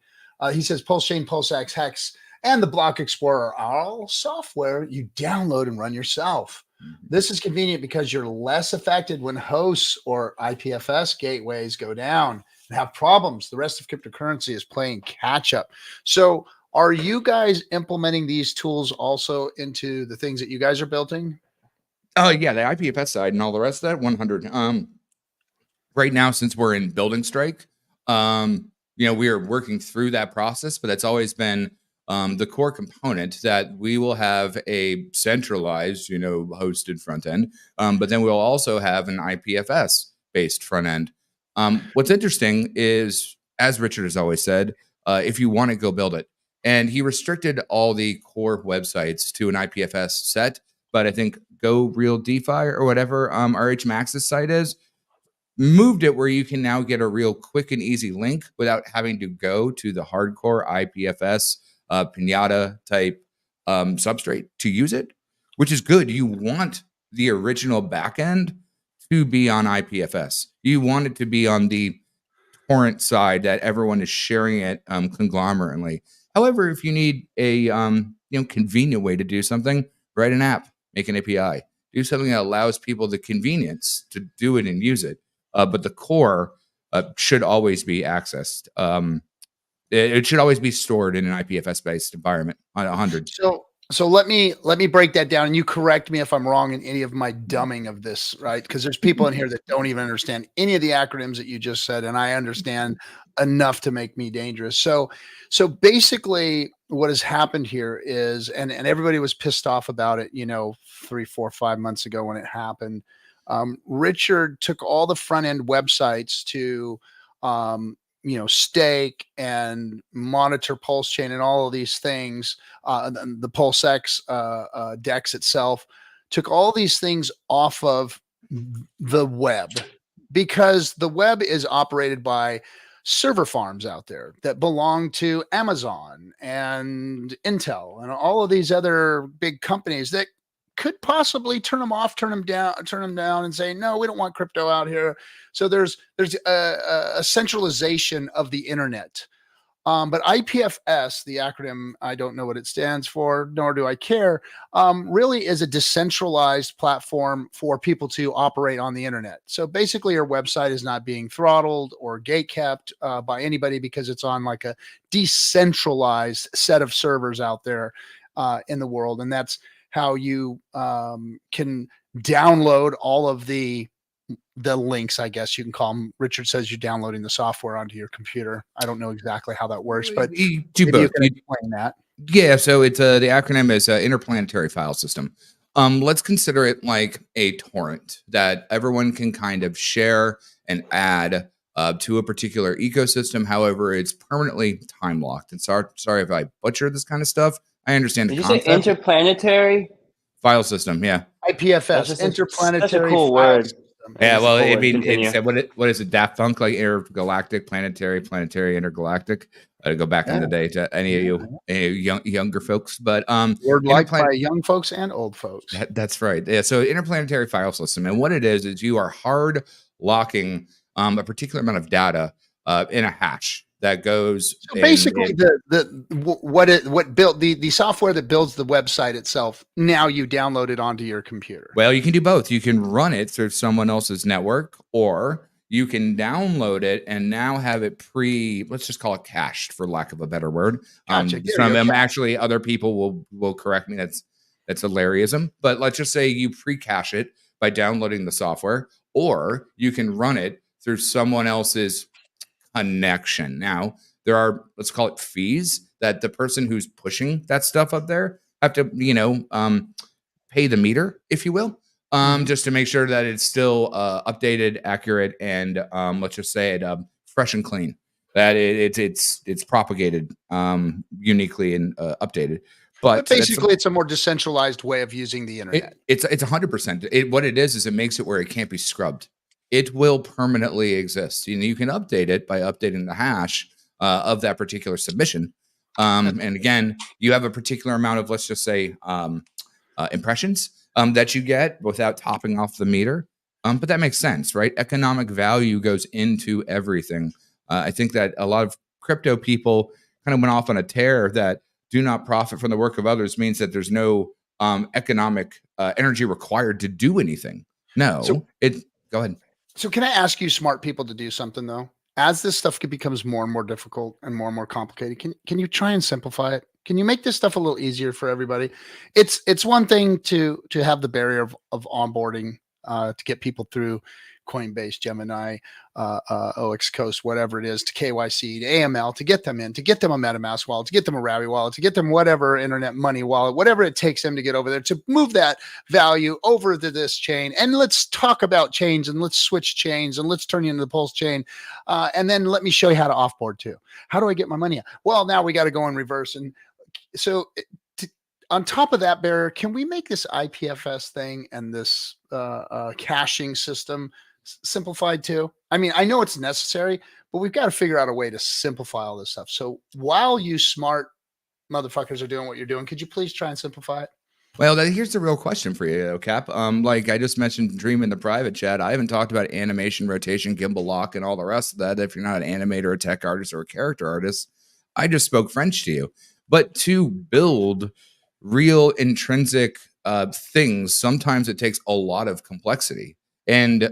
He says PulseChain, PulseX, Hex, and the Block Explorer are all software you download and run yourself. This is convenient because you're less affected when hosts or IPFS gateways go down and have problems. The rest of cryptocurrency is playing catch up. So are you guys implementing these tools also into the things that you guys are building? Oh yeah, the IPFS side and all the rest of that 100. Right now, since we're in building strike, we are working through that process, but that's always been the core component that we will have a centralized, hosted front end, but then we'll also have an IPFS based front end. What's interesting is, as Richard has always said, if you want to go build it, and he restricted all the core websites to an IPFS set, but I think Go Real DeFi or whatever RH Max's site is, moved it where you can now get a real quick and easy link without having to go to the hardcore IPFS pinata type substrate to use it, which is good. You want the original backend to be on IPFS. You want it to be on the torrent side that everyone is sharing it conglomerately. However, if you need a convenient way to do something, write an app, make an API, do something that allows people the convenience to do it and use it. But the core should always be accessed. It should always be stored in an IPFS-based environment on 100. So let me break that down, and you correct me if I'm wrong in any of my dumbing of this, right? Because there's people in here that don't even understand any of the acronyms that you just said, and I understand enough to make me dangerous. So basically, what has happened here is, and everybody was pissed off about it, 3, 4, 5 months ago when it happened. Richard took all the front end websites to stake and monitor PulseChain and all of these things, the PulseX DEX itself, took all these things off of the web, because the web is operated by server farms out there that belong to Amazon and Intel and all of these other big companies that could possibly turn them off, turn them down and say, no, we don't want crypto out here. So there's a centralization of the internet. But IPFS, the acronym, I don't know what it stands for, nor do I care, really is a decentralized platform for people to operate on the internet. So basically your website is not being throttled or gatekept by anybody, because it's on like a decentralized set of servers out there in the world. And that's how you can download all of the links, I guess you can call them. Richard says you're downloading the software onto your computer. I don't know exactly how that works, but you do both. You can explain that. Yeah, so it's the acronym is Interplanetary File System. Let's consider it like a torrent that everyone can kind of share and add to a particular ecosystem. However, it's permanently time locked. And sorry if I butchered this kind of stuff. I understand the concept. Did you say interplanetary file system? Yeah, IPFS, interplanetary. Such a cool file word. system. Yeah, well, Cool I word. mean, Continue. it's what is it? Daft Punk, like intergalactic, planetary, intergalactic. To go back in the day to any of you younger folks, but word liked by young folks and old folks. That's right. Yeah. So interplanetary file system, and what it is you are hard locking a particular amount of data in a hash that goes. So basically, what built the software that builds the website itself, now you download it onto your computer. Well, you can do both. You can run it through someone else's network, or you can download it and now have it let's just call it cached, for lack of a better word. Gotcha. Some of them actually, other people will correct me. That's hilarious. But let's just say you pre-cache it by downloading the software, or you can run it through someone else's connection. Now, there are, let's call it fees that the person who's pushing that stuff up there have to, pay the meter, if you will, just to make sure that it's still updated, accurate, and let's just say it fresh and clean. That it's propagated uniquely and updated. But basically, it's a more decentralized way of using the internet. It's 100%. What it is it makes it where it can't be scrubbed. It will permanently exist. You can update it by updating the hash of that particular submission. And again, you have a particular amount of, let's just say, impressions that you get without topping off the meter. But that makes sense, right? Economic value goes into everything. I think that a lot of crypto people kind of went off on a tear that do not profit from the work of others means that there's no economic energy required to do anything. No, go ahead. So can I ask you smart people to do something though? As this stuff becomes more and more difficult and more complicated, can you try and simplify it? Can you make this stuff a little easier for everybody? It's one thing to have the barrier of onboarding to get people through Coinbase, Gemini, OX Coast, whatever it is, to KYC, to AML, to get them in, to get them a MetaMask wallet, to get them a Ravi wallet, to get them whatever internet money wallet, whatever it takes them to get over there, to move that value over to this chain. And let's talk about chains, and let's switch chains, and let's turn you into the PulseChain. And then let me show you how to offboard too. How do I get my money out? Well, now we got to go in reverse. And so on top of that barrier, can we make this IPFS thing and this caching system simplified too? I mean, I know it's necessary, but we've got to figure out a way to simplify all this stuff. So while you smart motherfuckers are doing what you're doing, could you please try and simplify it? Well, here's the real question for you, Cap. Like I just mentioned, Dream in the private chat. I haven't talked about animation, rotation, gimbal lock, and all the rest of that. If you're not an animator, a tech artist, or a character artist, I just spoke French to you. But to build real intrinsic things, sometimes it takes a lot of complexity. And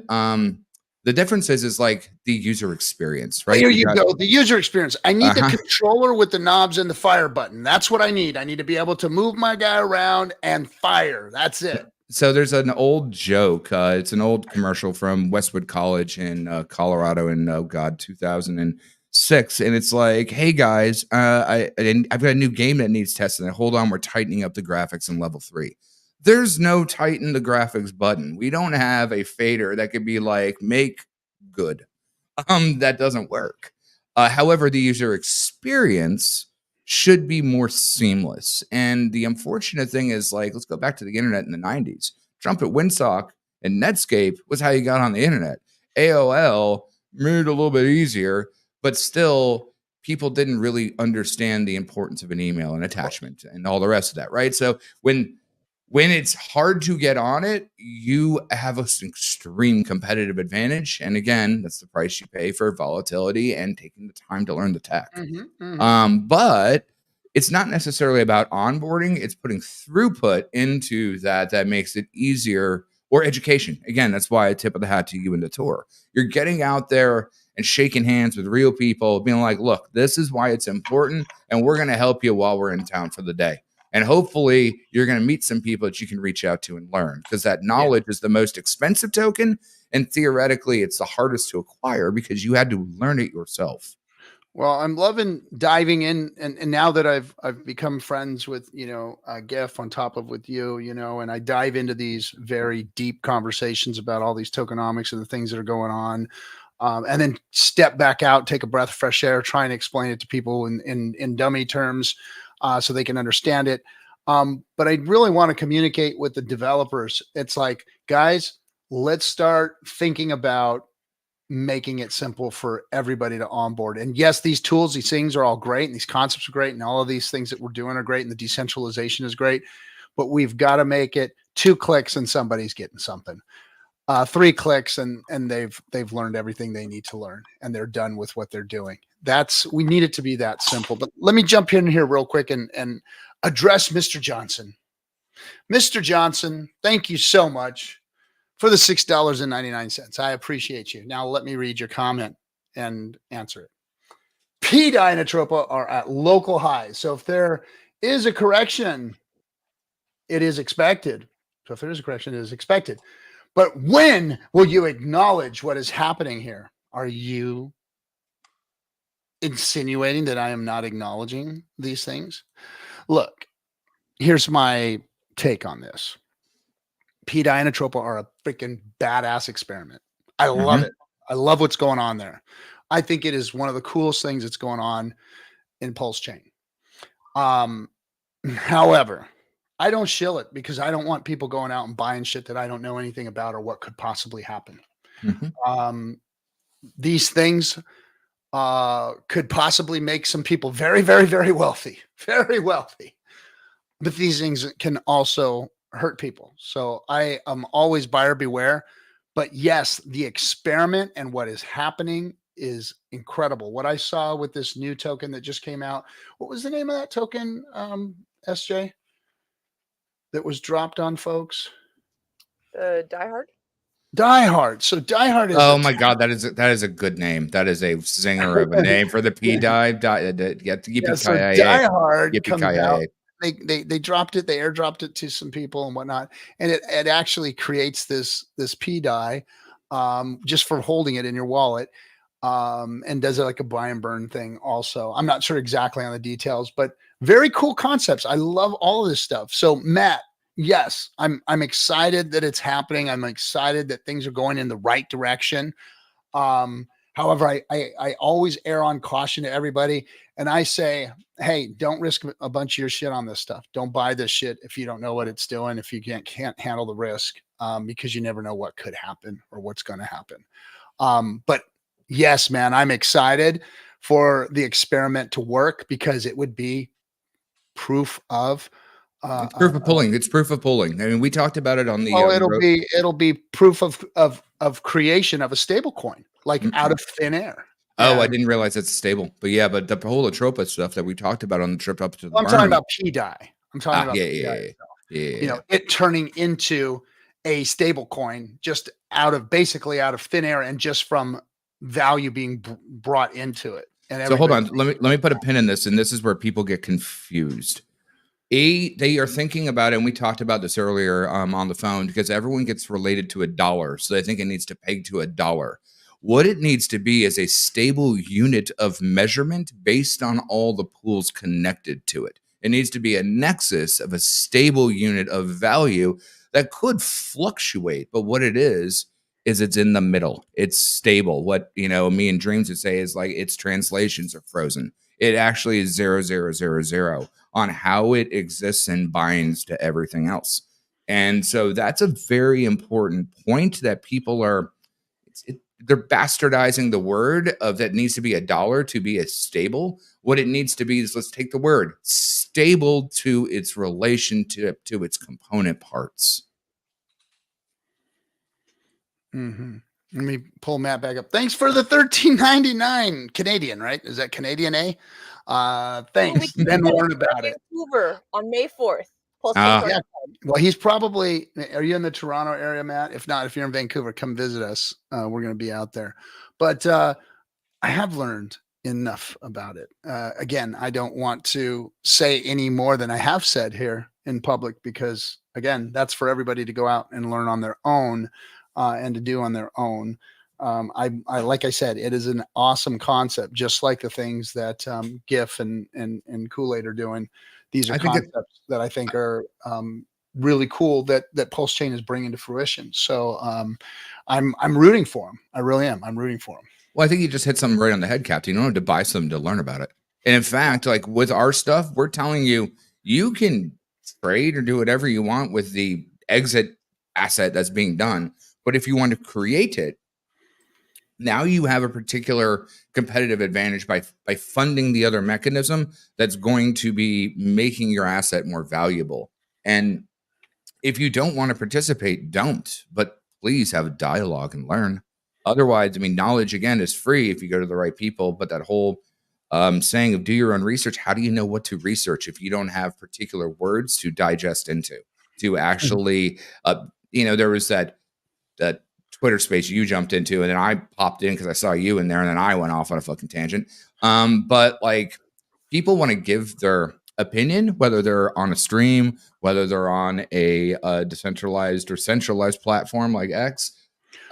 the difference is like the user experience, right? Here you go. The user experience. I need the controller with the knobs and the fire button. That's what I need. I need to be able to move my guy around and fire. That's it. So there's an old joke. It's an old commercial from Westwood College in Colorado in 2006, and it's like, "Hey guys, I've got a new game that needs testing. Hold on, we're tightening up the graphics in level 3." There's no tighten the graphics button. We don't have a fader that could be like make good. That doesn't work. However, the user experience should be more seamless. And the unfortunate thing is, like, let's go back to the internet in the 90s. Trumpet Windsock and Netscape was how you got on the internet. AOL made it a little bit easier, but still people didn't really understand the importance of an email and attachment and all the rest of that, right? So when it's hard to get on it, you have an extreme competitive advantage. And again, that's the price you pay for volatility and taking the time to learn the tech. But it's not necessarily about onboarding. It's putting throughput into that makes it easier, or education. Again, that's why I tip of the hat to you and the tour. You're getting out there and shaking hands with real people, being like, look, this is why it's important. And we're going to help you while we're in town for the day. And hopefully you're going to meet some people that you can reach out to and learn, because that knowledge is the most expensive token. And theoretically, it's the hardest to acquire because you had to learn it yourself. Well, I'm loving diving in. And now that I've become friends with, GIF on top of with you, and I dive into these very deep conversations about all these tokenomics and the things that are going on. And then step back out, take a breath of fresh air, try and explain it to people in dummy terms. So they can understand it. But I really want to communicate with the developers. It's like, guys, let's start thinking about making it simple for everybody to onboard. And yes, these tools, these things are all great, and these concepts are great, and all of these things that we're doing are great, and the decentralization is great. But we've got to make it 2 clicks and somebody's getting something. 3 clicks and they've learned everything they need to learn, and they're done with what they're doing. We need it to be that simple. But let me jump in here real quick and address Mr. Johnson. Mr. Johnson, thank you so much for the $6.99. I appreciate you. Now let me read your comment and answer it. PDI and Atropa are at local highs. So if there is a correction, it is expected. So if there is a correction, it is expected. But when will you acknowledge what is happening here? Are you insinuating that I am not acknowledging these things? Look, here's my take on this. PDI and Atropa are a freaking badass experiment. I love it. I love what's going on there. I think it is one of the coolest things that's going on in PulseChain. However, I don't shill it because I don't want people going out and buying shit that I don't know anything about or what could possibly happen. These things could possibly make some people very, very, very wealthy, very wealthy. But these things can also hurt people. So I am always buyer beware. But yes, the experiment and what is happening is incredible. What I saw with this new token that just came out, what was the name of that token, SJ, that was dropped on folks? Diehard. Diehard. So Diehard is. Oh my God, that is a good name. That is a zinger of a name for the P dive. So Diehard comes out. They dropped it. They airdropped it to some people and whatnot, and it actually creates this P die just for holding it in your wallet, and does it like a buy and burn thing. Also, I'm not sure exactly on the details, but very cool concepts. I love all of this stuff. So Matt. Yes, I'm excited that it's happening. I'm excited that things are going in the right direction. However, I always err on caution to everybody. And I say, hey, don't risk a bunch of your shit on this stuff. Don't buy this shit if you don't know what it's doing, if you can't handle the risk, because you never know what could happen or what's going to happen. But yes, man, I'm excited for the experiment to work because it would be proof of it's proof of pulling. It's proof of pulling. I mean, we talked about it on the. It'll be proof of creation of a stable coin, like out of thin air. Oh, I didn't realize it's stable. But yeah, but the whole Atropa stuff that we talked about on the trip up to the. I'm talking about PDI. I'm talking about PDI. You know, it turning into a stable coin just basically out of thin air and just from value being brought into it. And so hold on, let me put a pin in this, and this is where people get confused. They are thinking about it, and we talked about this earlier on the phone, because everyone gets related to a dollar. So they think it needs to peg to a dollar. What it needs to be is a stable unit of measurement based on all the pools connected to it. It needs to be a nexus of a stable unit of value that could fluctuate. But what it is it's in the middle. It's stable. What, me and Dreams would say is like its translations are frozen. It actually is 0.0000 on how it exists and binds to everything else. And so that's a very important point that people they're bastardizing the word of that needs to be a dollar to be a stable. What it needs to be is, let's take the word stable to its relation to its component parts. Let me pull Matt back up. Thanks for the $13.99 Canadian, right? Is that Canadian A? Thanks. Then learn about it. Vancouver on May 4th. Yeah. Well, he's probably. Are you in the Toronto area, Matt? If not, if you're in Vancouver, come visit us. We're going to be out there. But I have learned enough about it. Again, I don't want to say any more than I have said here in public because, again, that's for everybody to go out and learn on their own. And to do on their own. I like I said, it is an awesome concept, just like the things that GIF and Kool-Aid are doing. These are concepts that I think are really cool that PulseChain is bringing to fruition. So I'm rooting for them. I really am. I'm rooting for them. Well, I think you just hit something right on the head, Captain. You don't have to buy something to learn about it. And in fact, like with our stuff, we're telling you, you can trade or do whatever you want with the exit asset that's being done. But if you want to create it, now you have a particular competitive advantage by funding the other mechanism that's going to be making your asset more valuable. And if you don't want to participate, don't. But please have a dialogue and learn. Otherwise, I mean, knowledge, again, is free if you go to the right people. But that whole saying of do your own research, how do you know what to research if you don't have particular words to digest into, to actually, there was that that Twitter space you jumped into, and then I popped in because I saw you in there, and then I went off on a fucking tangent. But like, people want to give their opinion, whether they're on a stream, whether they're on a decentralized or centralized platform like X,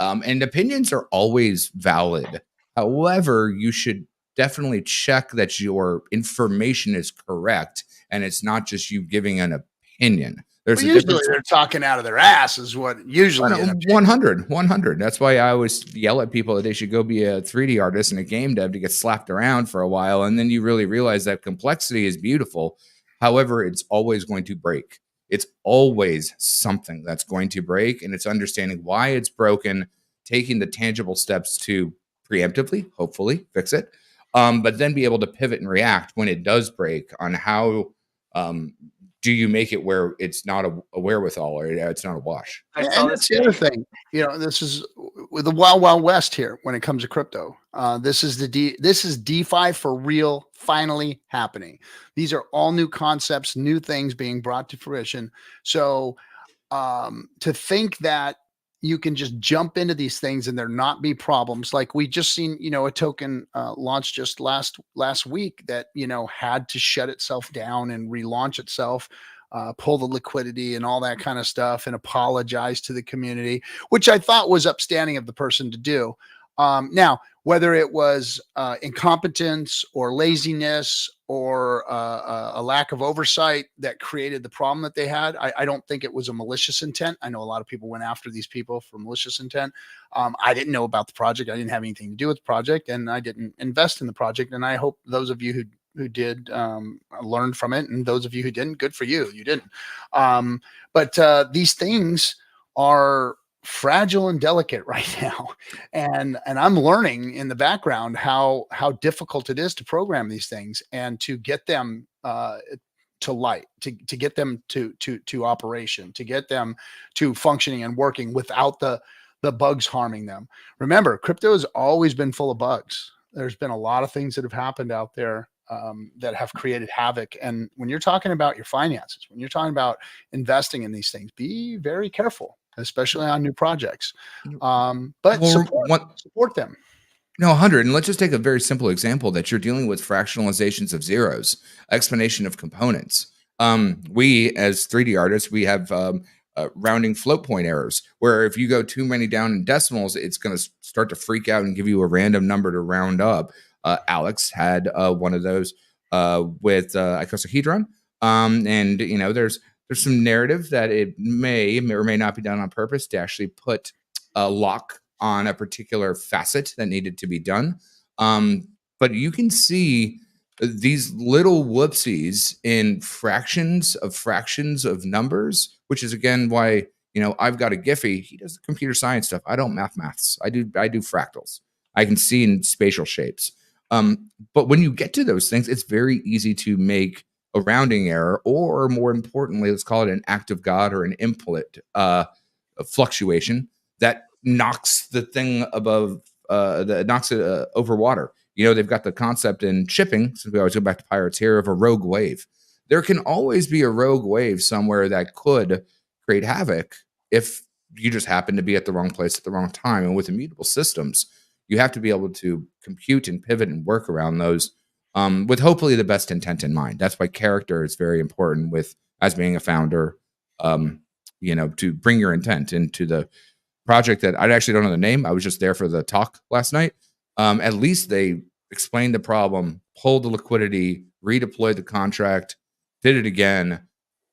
and opinions are always valid. However, you should definitely check that your information is correct and it's not just you giving an opinion. There's usually they're talking out of their ass is what usually 100. That's why I always yell at people that they should go be a 3D artist and a game dev to get slapped around for a while. And then you really realize that complexity is beautiful. However, it's always going to break. It's always something that's going to break, and it's understanding why it's broken, taking the tangible steps to preemptively, hopefully, fix it, but then be able to pivot and react when it does break on how do you make it where it's not a wherewithal or it's not a wash. And that's the other thing. You know, this is with the wild, wild west here when it comes to crypto. This is DeFi for real, finally happening. These are all new concepts, new things being brought to fruition. So to think that you can just jump into these things and there not be problems, like we just seen, you know, a token launched just last week that, you know, had to shut itself down and relaunch itself, pull the liquidity and all that kind of stuff, and apologize to the community, which I thought was upstanding of the person to do. Now, whether it was incompetence or laziness or a lack of oversight that created the problem that they had, I don't think it was a malicious intent. I know a lot of people went after these people for malicious intent. I didn't know about the project. I didn't have anything to do with the project, and I didn't invest in the project. And I hope those of you who did learned from it, and those of you who didn't, good for you. You didn't. But these things are fragile and delicate right now, and I'm learning in the background how difficult it is to program these things and to get them to light, to get them to operation, to get them to functioning and working without the bugs harming them. Remember, crypto has always been full of bugs. There's been a lot of things that have happened out there that have created havoc. And when you're talking about your finances, when you're talking about investing in these things, be very careful, especially on new projects. But support them. No, 100. And let's just take a very simple example that you're dealing with fractionalizations of zeros, explanation of components. We, as 3D artists, we have rounding float point errors, where if you go too many down in decimals, it's going to start to freak out and give you a random number to round up. Alex had one of those with icosahedron. And, you know, there's some narrative that it may or may not be done on purpose to actually put a lock on a particular facet that needed to be done. But you can see these little whoopsies in fractions of numbers, which is again why, you know, I've got a Giphy. He does the computer science stuff. I don't maths. I do fractals. I can see in spatial shapes. But when you get to those things, it's very easy to make a rounding error, or more importantly, let's call it an act of God or an input fluctuation that knocks the thing above, that knocks it over water. You know, they've got the concept in shipping, since we always go back to pirates here, of a rogue wave. There can always be a rogue wave somewhere that could create havoc if you just happen to be at the wrong place at the wrong time. And with immutable systems, you have to be able to compute and pivot and work around those with hopefully the best intent in mind. That's why character is very important with, as being a founder, you know, to bring your intent into the project that I actually don't know the name. I was just there for the talk last night. At least they explained the problem, pulled the liquidity, redeployed the contract, did it again,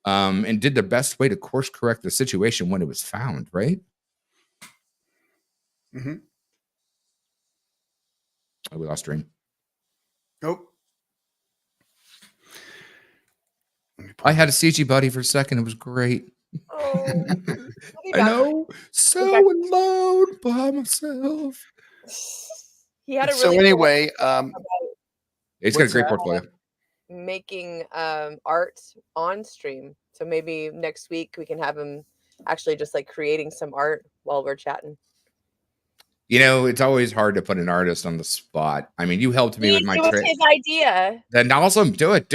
and did the best way to course correct the situation when it was found, right? Mm-hmm. Oh, we lost Dream. Nope. I had a CG buddy for a second. It was great. Oh, I know. So alone by myself. He had a really so cool anyway, he's got a great portfolio. Making art on stream. So maybe next week we can have him actually just like creating some art while we're chatting. You know, it's always hard to put an artist on the spot. I mean, you helped me with my It was his idea. Then awesome. Do it.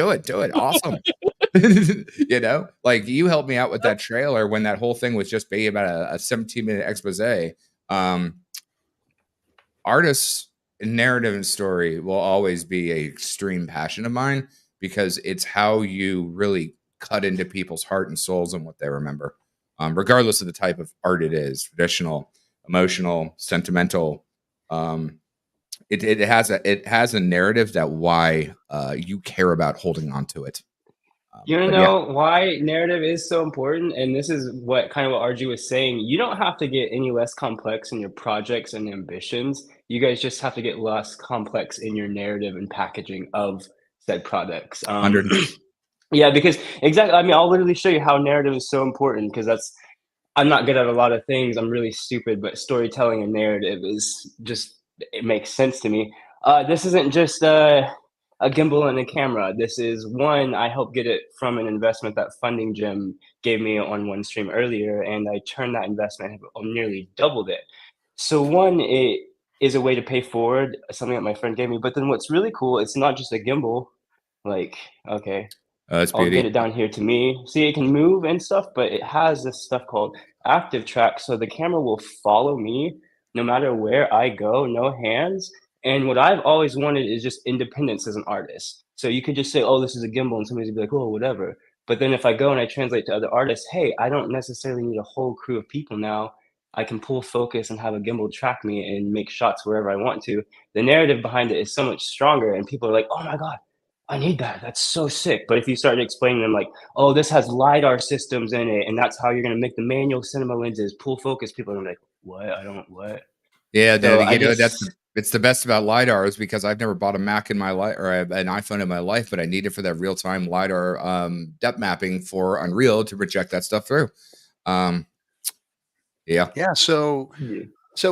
Awesome. You know, like you helped me out with that trailer when that whole thing was just be about a 17-minute expose. Artists, narrative and story will always be an extreme passion of mine because it's how you really cut into people's heart and souls and what they remember, regardless of the type of art it is, traditional, emotional, sentimental. It has a narrative that why you care about holding on to it. You want to know why narrative is so important? And this is what kind of what RG was saying. You don't have to get any less complex in your projects and ambitions. You guys just have to get less complex in your narrative and packaging of said products. Yeah, because exactly. I mean, I'll literally show you how narrative is so important because I'm not good at a lot of things. I'm really stupid, but storytelling and narrative is just, it makes sense to me. This isn't just a gimbal and a camera. This is one, I helped get it from an investment that Funding Gym gave me on one stream earlier, and I turned that investment, nearly doubled it. So one, it is a way to pay forward something that my friend gave me. But then what's really cool, it's not just a gimbal. Like, okay, I'll get it down here to me. See, it can move and stuff, but it has this stuff called active track. So the camera will follow me no matter where I go, no hands. And what I've always wanted is just independence as an artist. So you could just say, oh, this is a gimbal, and somebody's be like, oh, whatever. But then if I go and I translate to other artists, hey, I don't necessarily need a whole crew of people now. I can pull focus and have a gimbal track me and make shots wherever I want to. The narrative behind it is so much stronger, and people are like, oh my God, I need that. That's so sick. But if you start explaining them like, oh, this has LiDAR systems in it, and that's how you're going to make the manual cinema lenses pull focus, people are like, what? What? Yeah, so you know, it's the best about LiDAR is because I've never bought a Mac in my life or an iPhone in my life, but I need it for that real-time LiDAR depth mapping for Unreal to project that stuff through. Yeah. So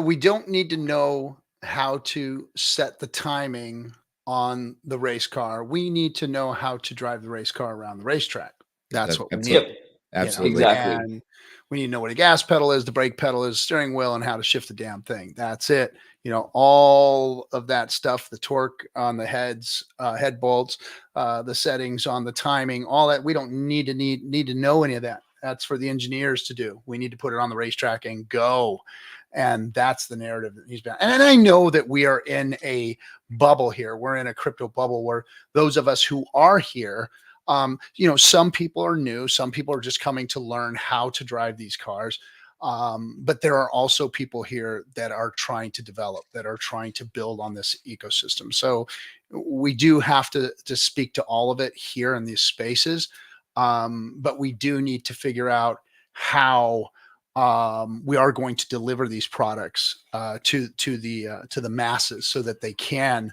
we don't need to know how to set the timing on the race car. We need to know how to drive the race car around the racetrack. That's what we need. Absolutely. Exactly. And we need to know what a gas pedal is, the brake pedal is, steering wheel, and how to shift the damn thing. That's it. You know, all of that stuff, the torque on the heads, head bolts, the settings on the timing, all that. We don't need to know any of that. That's for the engineers to do. We need to put it on the racetrack and go. And that's the narrative that he's been. And I know that we are in a bubble here. We're in a crypto bubble where those of us who are here, you know, some people are new. Some people are just coming to learn how to drive these cars. But there are also people here that are trying to develop, that are trying to build on this ecosystem. So we do have to speak to all of it here in these spaces. But we do need to figure out how we are going to deliver these products to the masses so that they can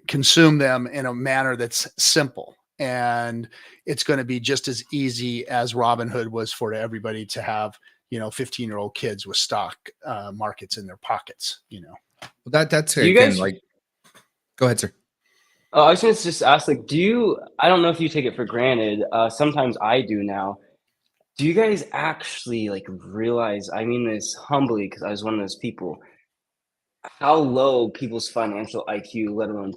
consume them in a manner that's simple. And it's going to be just as easy as Robinhood was for everybody to have, you know, 15-year-old kids with stock markets in their pockets, you know. Well, that's again, guys, like, go ahead, sir. Oh, I was going to just ask, like, I don't know if you take it for granted. Sometimes I do now. Do you guys actually like realize, I mean this humbly because I was one of those people, how low people's financial IQ, let alone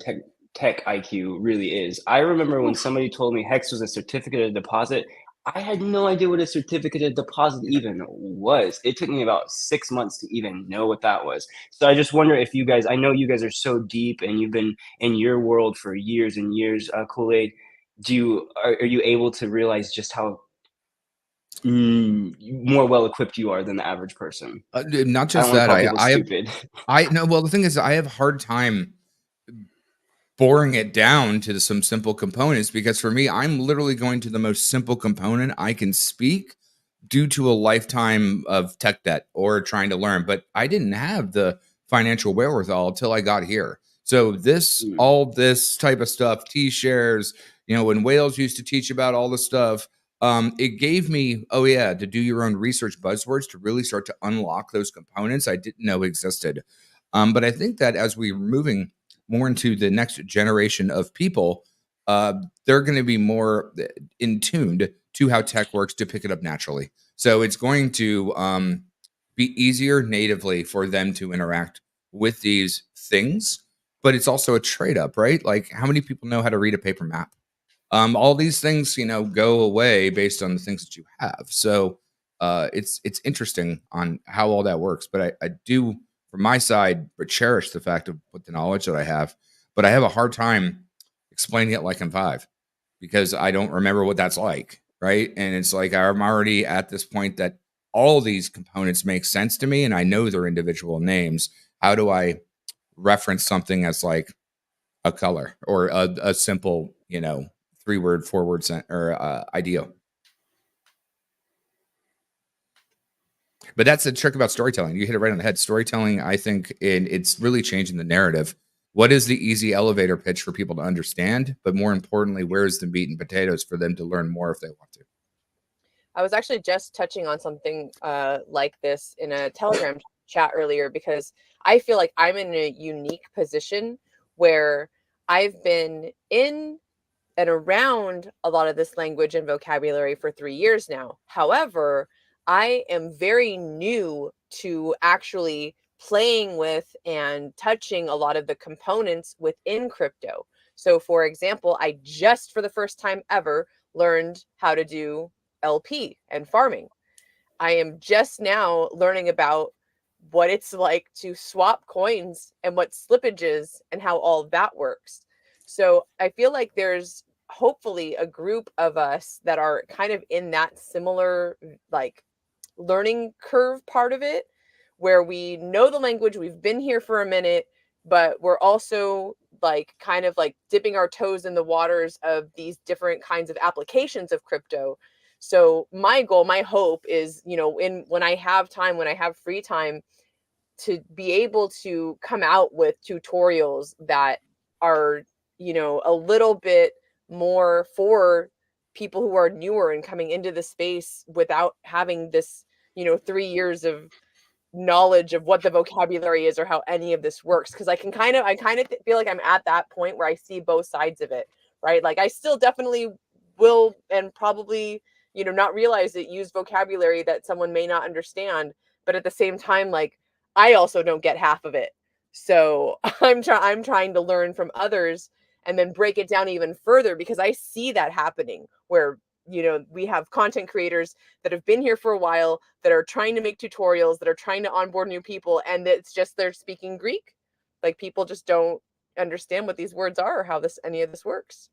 tech IQ really is? I remember when somebody told me Hex was a certificate of deposit, I had no idea what a certificate of deposit even was. It took me about 6 months to even know what that was. So I just wonder if you guys, I know you guys are so deep and you've been in your world for years and years, Kool-Aid. Are you able to realize just how more well equipped you are than the average person? Not just that, I know. Well, the thing is, I have a hard time boring it down to some simple components because for me, I'm literally going to the most simple component I can speak due to a lifetime of tech debt or trying to learn. But I didn't have the financial wherewithal until I got here. So all this type of stuff, T-shares, you know, when Wales used to teach about all the stuff, it gave me, to do your own research buzzwords to really start to unlock those components I didn't know existed. But I think that as we're moving more into the next generation of people, they're going to be more in tuned to how tech works to pick it up naturally. So it's going to be easier natively for them to interact with these things, but it's also a trade up, right? Like how many people know how to read a paper map? All these things, you know, go away based on the things that you have. So it's interesting on how all that works. But I do, from my side, cherish the fact of with the knowledge that I have. But I have a hard time explaining it like I'm 5 because I don't remember what that's like, right? And it's like I'm already at this point that all these components make sense to me, and I know their individual names. How do I reference something as like a color or a simple, you know, 3-word, 4-word or ideal? But that's the trick about storytelling. You hit it right on the head. Storytelling, I think, it's really changing the narrative. What is the easy elevator pitch for people to understand? But more importantly, where's the meat and potatoes for them to learn more if they want to? I was actually just touching on something like this in a Telegram chat earlier, because I feel like I'm in a unique position where I've been in and around a lot of this language and vocabulary for 3 years now. However, I am very new to actually playing with and touching a lot of the components within crypto. So for example, I just for the first time ever learned how to do LP and farming. I am just now learning about what it's like to swap coins and what slippage is and how all that works. So I feel like there's hopefully a group of us that are kind of in that similar like learning curve part of it, where we know the language, we've been here for a minute, but we're also like kind of like dipping our toes in the waters of these different kinds of applications of crypto. So my goal, my hope is, you know, when I have time, when I have free time, to be able to come out with tutorials that are, you know, a little bit more for people who are newer and coming into the space without having this, you know, 3 years of knowledge of what the vocabulary is or how any of this works. Because I kind of feel like I'm at that point where I see both sides of it, right? Like I still definitely will and probably, you know, not realize it, use vocabulary that someone may not understand, but at the same time, like I also don't get half of it. So I'm trying to learn from others and then break it down even further, because I see that happening where, you know, we have content creators that have been here for a while that are trying to make tutorials, that are trying to onboard new people, and it's just they're speaking Greek. Like people just don't understand what these words are or how any of this works.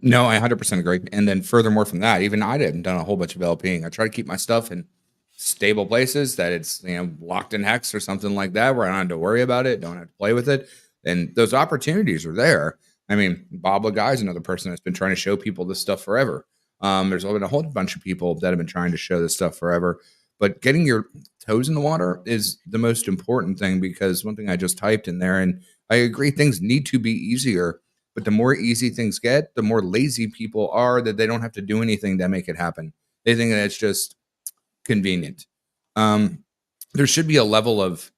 No, I 100% agree. And then furthermore from that, even I haven't done a whole bunch of LPing. I try to keep my stuff in stable places that it's, you know, locked in hex or something like that, where I don't have to worry about it, don't have to play with it. And those opportunities are there. I mean, Bob Lagai is another person that's been trying to show people this stuff forever. There's been a whole bunch of people that have been trying to show this stuff forever. But getting your toes in the water is the most important thing, because one thing I just typed in there, and I agree, things need to be easier. But the more easy things get, the more lazy people are, that they don't have to do anything to make it happen. They think that it's just convenient. There should be a level of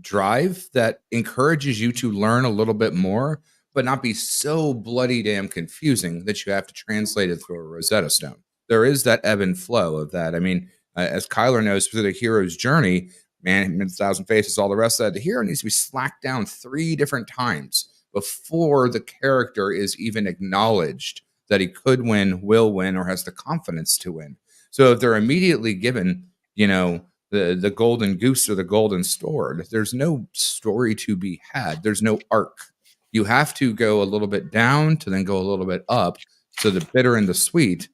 drive that encourages you to learn a little bit more, but not be so bloody damn confusing that you have to translate it through a Rosetta Stone. There is that ebb and flow of that. I mean, as Kyler knows, through the hero's journey, man, 1,000 faces, all the rest of that, the hero needs to be slacked down 3 different times before the character is even acknowledged that he could win, will win, or has the confidence to win. So if they're immediately given, you know, the golden goose or the golden sword, there's no story to be had. There's no arc. You have to go a little bit down to then go a little bit up, so the bitter and the sweet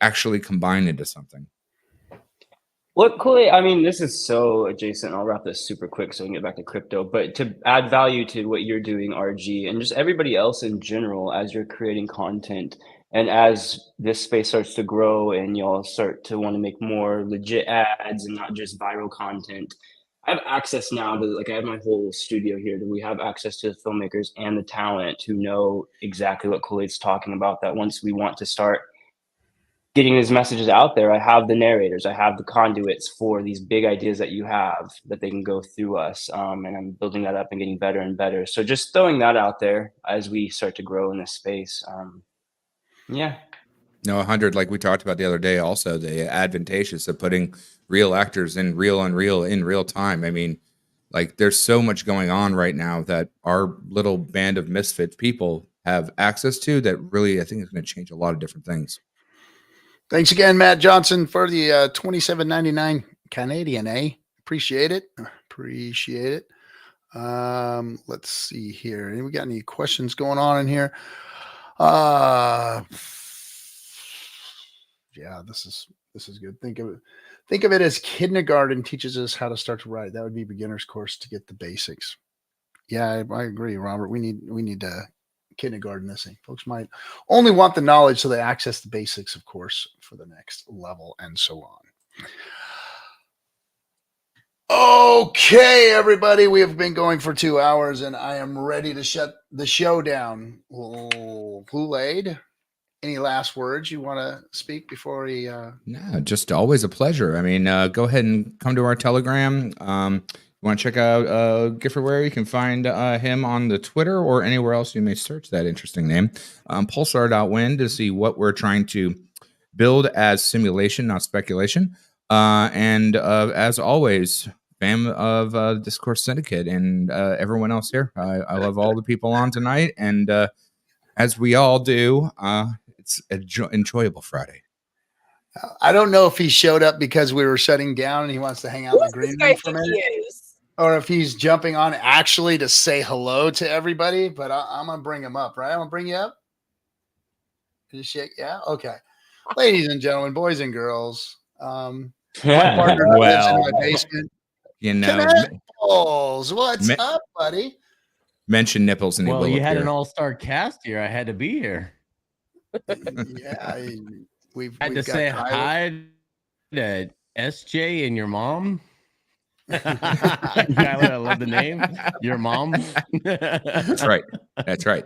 actually combine into something. What cool? I mean, this is so adjacent. I'll wrap this super quick so we can get back to crypto. But to add value to what you're doing, RG, and just everybody else in general, as you're creating content, and as this space starts to grow and y'all start to want to make more legit ads and not just viral content, I have access now to, like, I have my whole studio here. We have access to the filmmakers and the talent who know exactly what Kool-Aid's talking about, that once we want to start getting these messages out there, I have the narrators, I have the conduits for these big ideas that you have, that they can go through us. And I'm building that up and getting better and better. So just throwing that out there as we start to grow in this space. Yeah. No, 100, like we talked about the other day, also the advantageous of putting real actors in real Unreal in real time. I mean, Like there's so much going on right now that our little band of misfit people have access to that really, I think, is going to change a lot of different things. Thanks again, Matt Johnson, for the $27.99 Canadian, eh? Appreciate it. Appreciate it. Let's see here. We got any questions going on in here? Yeah, this is good. Think of it as kindergarten teaches us how to start to write. That would be beginner's course to get the basics. Yeah, I agree, Robert. We need kindergarten this thing. Folks might only want the knowledge, so they access the basics, of course, for the next level and so on. Okay, everybody, we have been going for 2 hours, and I am ready to shut the show down. Kool-Aid, any last words you want to speak before we? No, just always a pleasure. I mean, go ahead and come to our Telegram. You want to check out Gifford? You can find him on the Twitter or anywhere else you may search that interesting name. Pulsar.win to see what we're trying to build as simulation, not speculation. And as always, fam of Discourse Syndicate and everyone else here. I love all the people on tonight. And as we all do, it's an enjoyable Friday. I don't know if he showed up because we were shutting down and he wants to hang out in the green room for a minute, or if he's jumping on actually to say hello to everybody. But I'm going to bring him up, right? I'm going to bring you up. You shake? Yeah? Okay. Ladies and gentlemen, boys and girls, my partner lives in my basement. You know, Nipples, what's up, buddy? Mention Nipples and well, you had an all-star cast here. I had to be here. Yeah, we've had to say hi to SJ and your mom. I love the name. Your mom. That's right. That's right.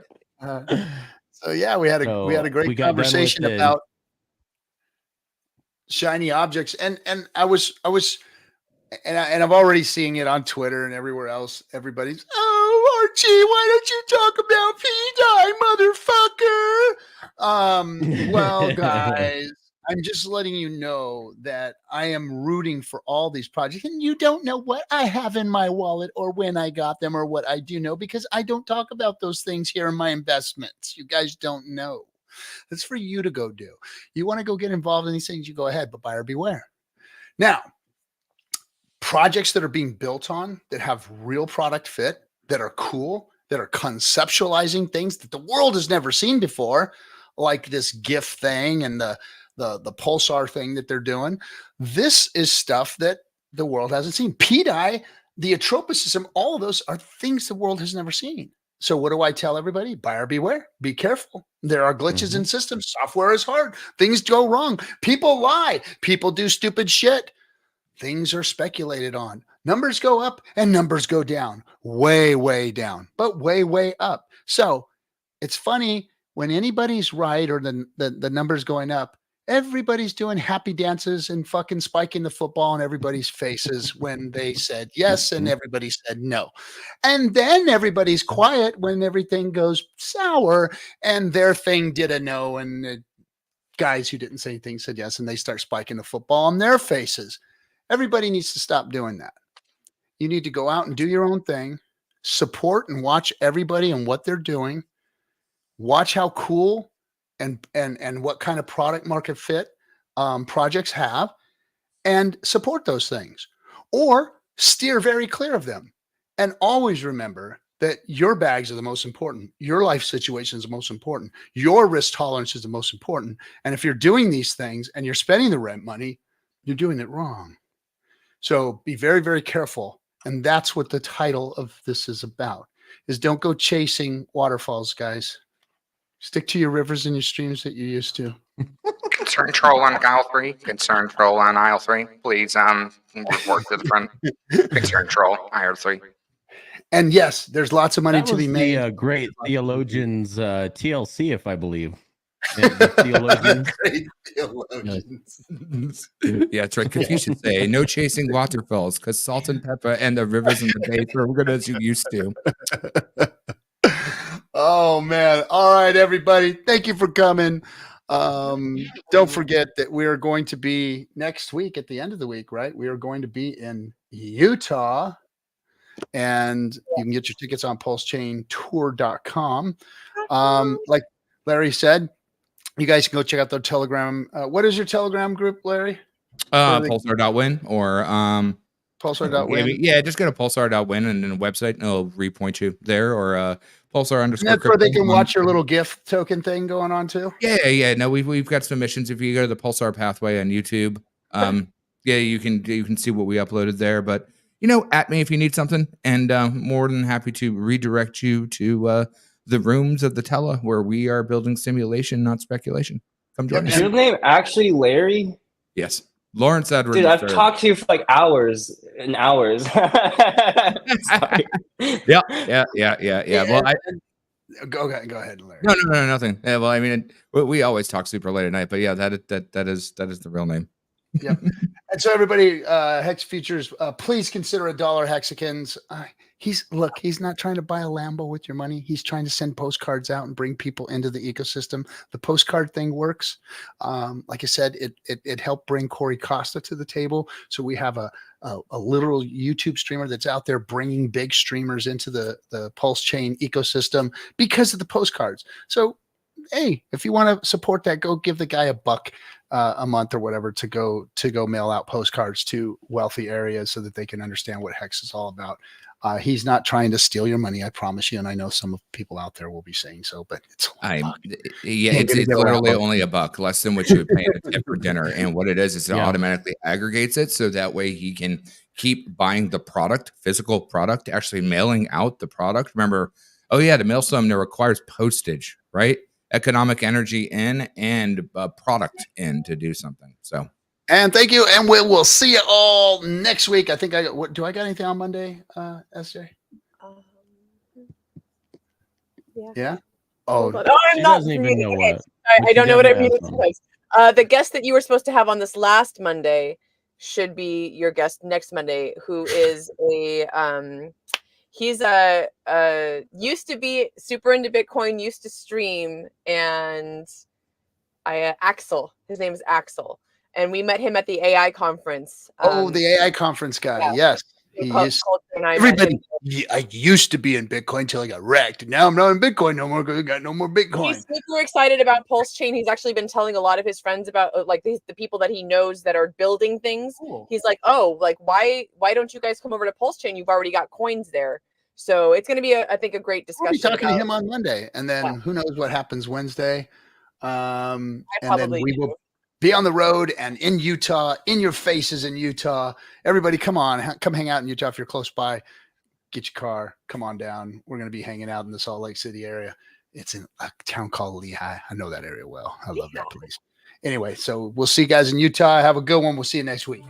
So yeah, we had a great conversation about shiny objects, and I've already seeing it on Twitter and everywhere else. Everybody's, oh, Archie, why don't you talk about P-Dye, motherfucker? Well, guys, I'm just letting you know that I am rooting for all these projects, and you don't know what I have in my wallet or when I got them or what I do know, because I don't talk about those things here in my investments. You guys don't know. That's for you to go do. You want to go get involved in these things, you go ahead, but buyer beware. Now, projects that are being built on that have real product fit, that are cool, that are conceptualizing things that the world has never seen before, like this GIF thing and the Pulsar thing that they're doing. This is stuff that the world hasn't seen. P-Dye, the Atropos system, all of those are things the world has never seen. So what do I tell everybody? Buyer beware. Be careful. There are glitches in systems. Software is hard. Things go wrong. People lie. People do stupid shit. Things are speculated on. Numbers go up and numbers go down. Way, way down, but way, way up. So it's funny when anybody's right or the numbers going up, everybody's doing happy dances and fucking spiking the football in everybody's faces when they said yes and everybody said no. And then everybody's quiet when everything goes sour and their thing did a no and the guys who didn't say anything said yes, and they start spiking the football in their faces. Everybody needs to stop doing that. You need to go out and do your own thing, support and watch everybody and what they're doing, watch how cool and what kind of product market fit projects have, and support those things, or steer very clear of them. And always remember that your bags are the most important. Your life situation is the most important. Your risk tolerance is the most important. And if you're doing these things and you're spending the rent money, you're doing it wrong. So be very, very careful. And that's what the title of this is about, is don't go chasing waterfalls, guys. Stick to your rivers and your streams that you used to. Concern troll on aisle 3. Concern troll on aisle 3. Please report to the front. Concern troll, aisle 3. And yes, there's lots of money to be made. The great theologians TLC, if I believe. The theologians. Yeah, that's right. Confucius say no chasing waterfalls because salt and pepper and the rivers and the bay are good as you used to. Oh man. All right, everybody. Thank you for coming. Don't forget that we are going to be next week at the end of the week, right? We are going to be in Utah and you can get your tickets on PulseChainTour.com. Like Larry said, you guys can go check out their Telegram. What is your Telegram group, Larry? Pulsar.win or Pulsar.win. Yeah, just go to pulsar.win and then the website, and it'll repoint you there, or Pulsar _ That's where they can watch your little gift token thing going on too. Yeah. No, we've got submissions. If you go to the Pulsar pathway on YouTube, yeah, you can see what we uploaded there. But at me if you need something, and more than happy to redirect you to the rooms of the Tele, where we are building simulation, not speculation. Come join us. Is your name actually Larry? Yes, Lawrence Edwards. Dude, I've talked to you for like hours and hours. Sorry. Yeah. Well, go ahead, Larry. No, nothing. Yeah, well, I mean, we always talk super late at night, but yeah, that is the real name. Yeah. And so everybody, Hex Futures, please consider $1 Hexicans. He's not trying to buy a Lambo with your money. He's trying to send postcards out and bring people into the ecosystem. The postcard thing works. Like I said, it helped bring Corey Costa to the table. So we have a literal YouTube streamer that's out there bringing big streamers into the PulseChain ecosystem because of the postcards. So, hey, if you want to support that, go give the guy $1 a month or whatever to go mail out postcards to wealthy areas so that they can understand what Hex is all about. He's not trying to steal your money, I promise you. And I know some of people out there will be saying so, but it's it's literally only $1, less than what you would pay a tip for dinner. And what it is it automatically aggregates it, so that way he can keep buying the product, physical product, actually mailing out the product. Remember, to mail something, it requires postage, right? Economic energy in and product in to do something. So. And thank you, and we'll see you all next week. I think I got anything on Monday, SJ? Yeah. Oh, I'm not even know what. I don't know what I mean. The guest that you were supposed to have on this last Monday should be your guest next Monday, who is he's used to be super into Bitcoin, used to stream, and Axel. His name is Axel. And we met him at the AI conference. The AI conference guy. Yeah. Yes. I used to be in Bitcoin till I got wrecked. Now I'm not in Bitcoin no more because I got no more Bitcoin. He's super excited about PulseChain. He's actually been telling a lot of his friends about the people that he knows that are building things. Cool. He's like, why don't you guys come over to PulseChain? You've already got coins there. So it's going to be, I think, a great discussion. We'll be talking to him on Monday, and then who knows what happens Wednesday. And then we will be on the road and in Utah, in your faces in Utah. Everybody, come hang out in Utah if you're close by. Get your car, come on down. We're going to be hanging out in the Salt Lake City area. It's in a town called Lehigh. I know that area well. I love that place. Anyway, so we'll see you guys in Utah. Have a good one. We'll see you next week.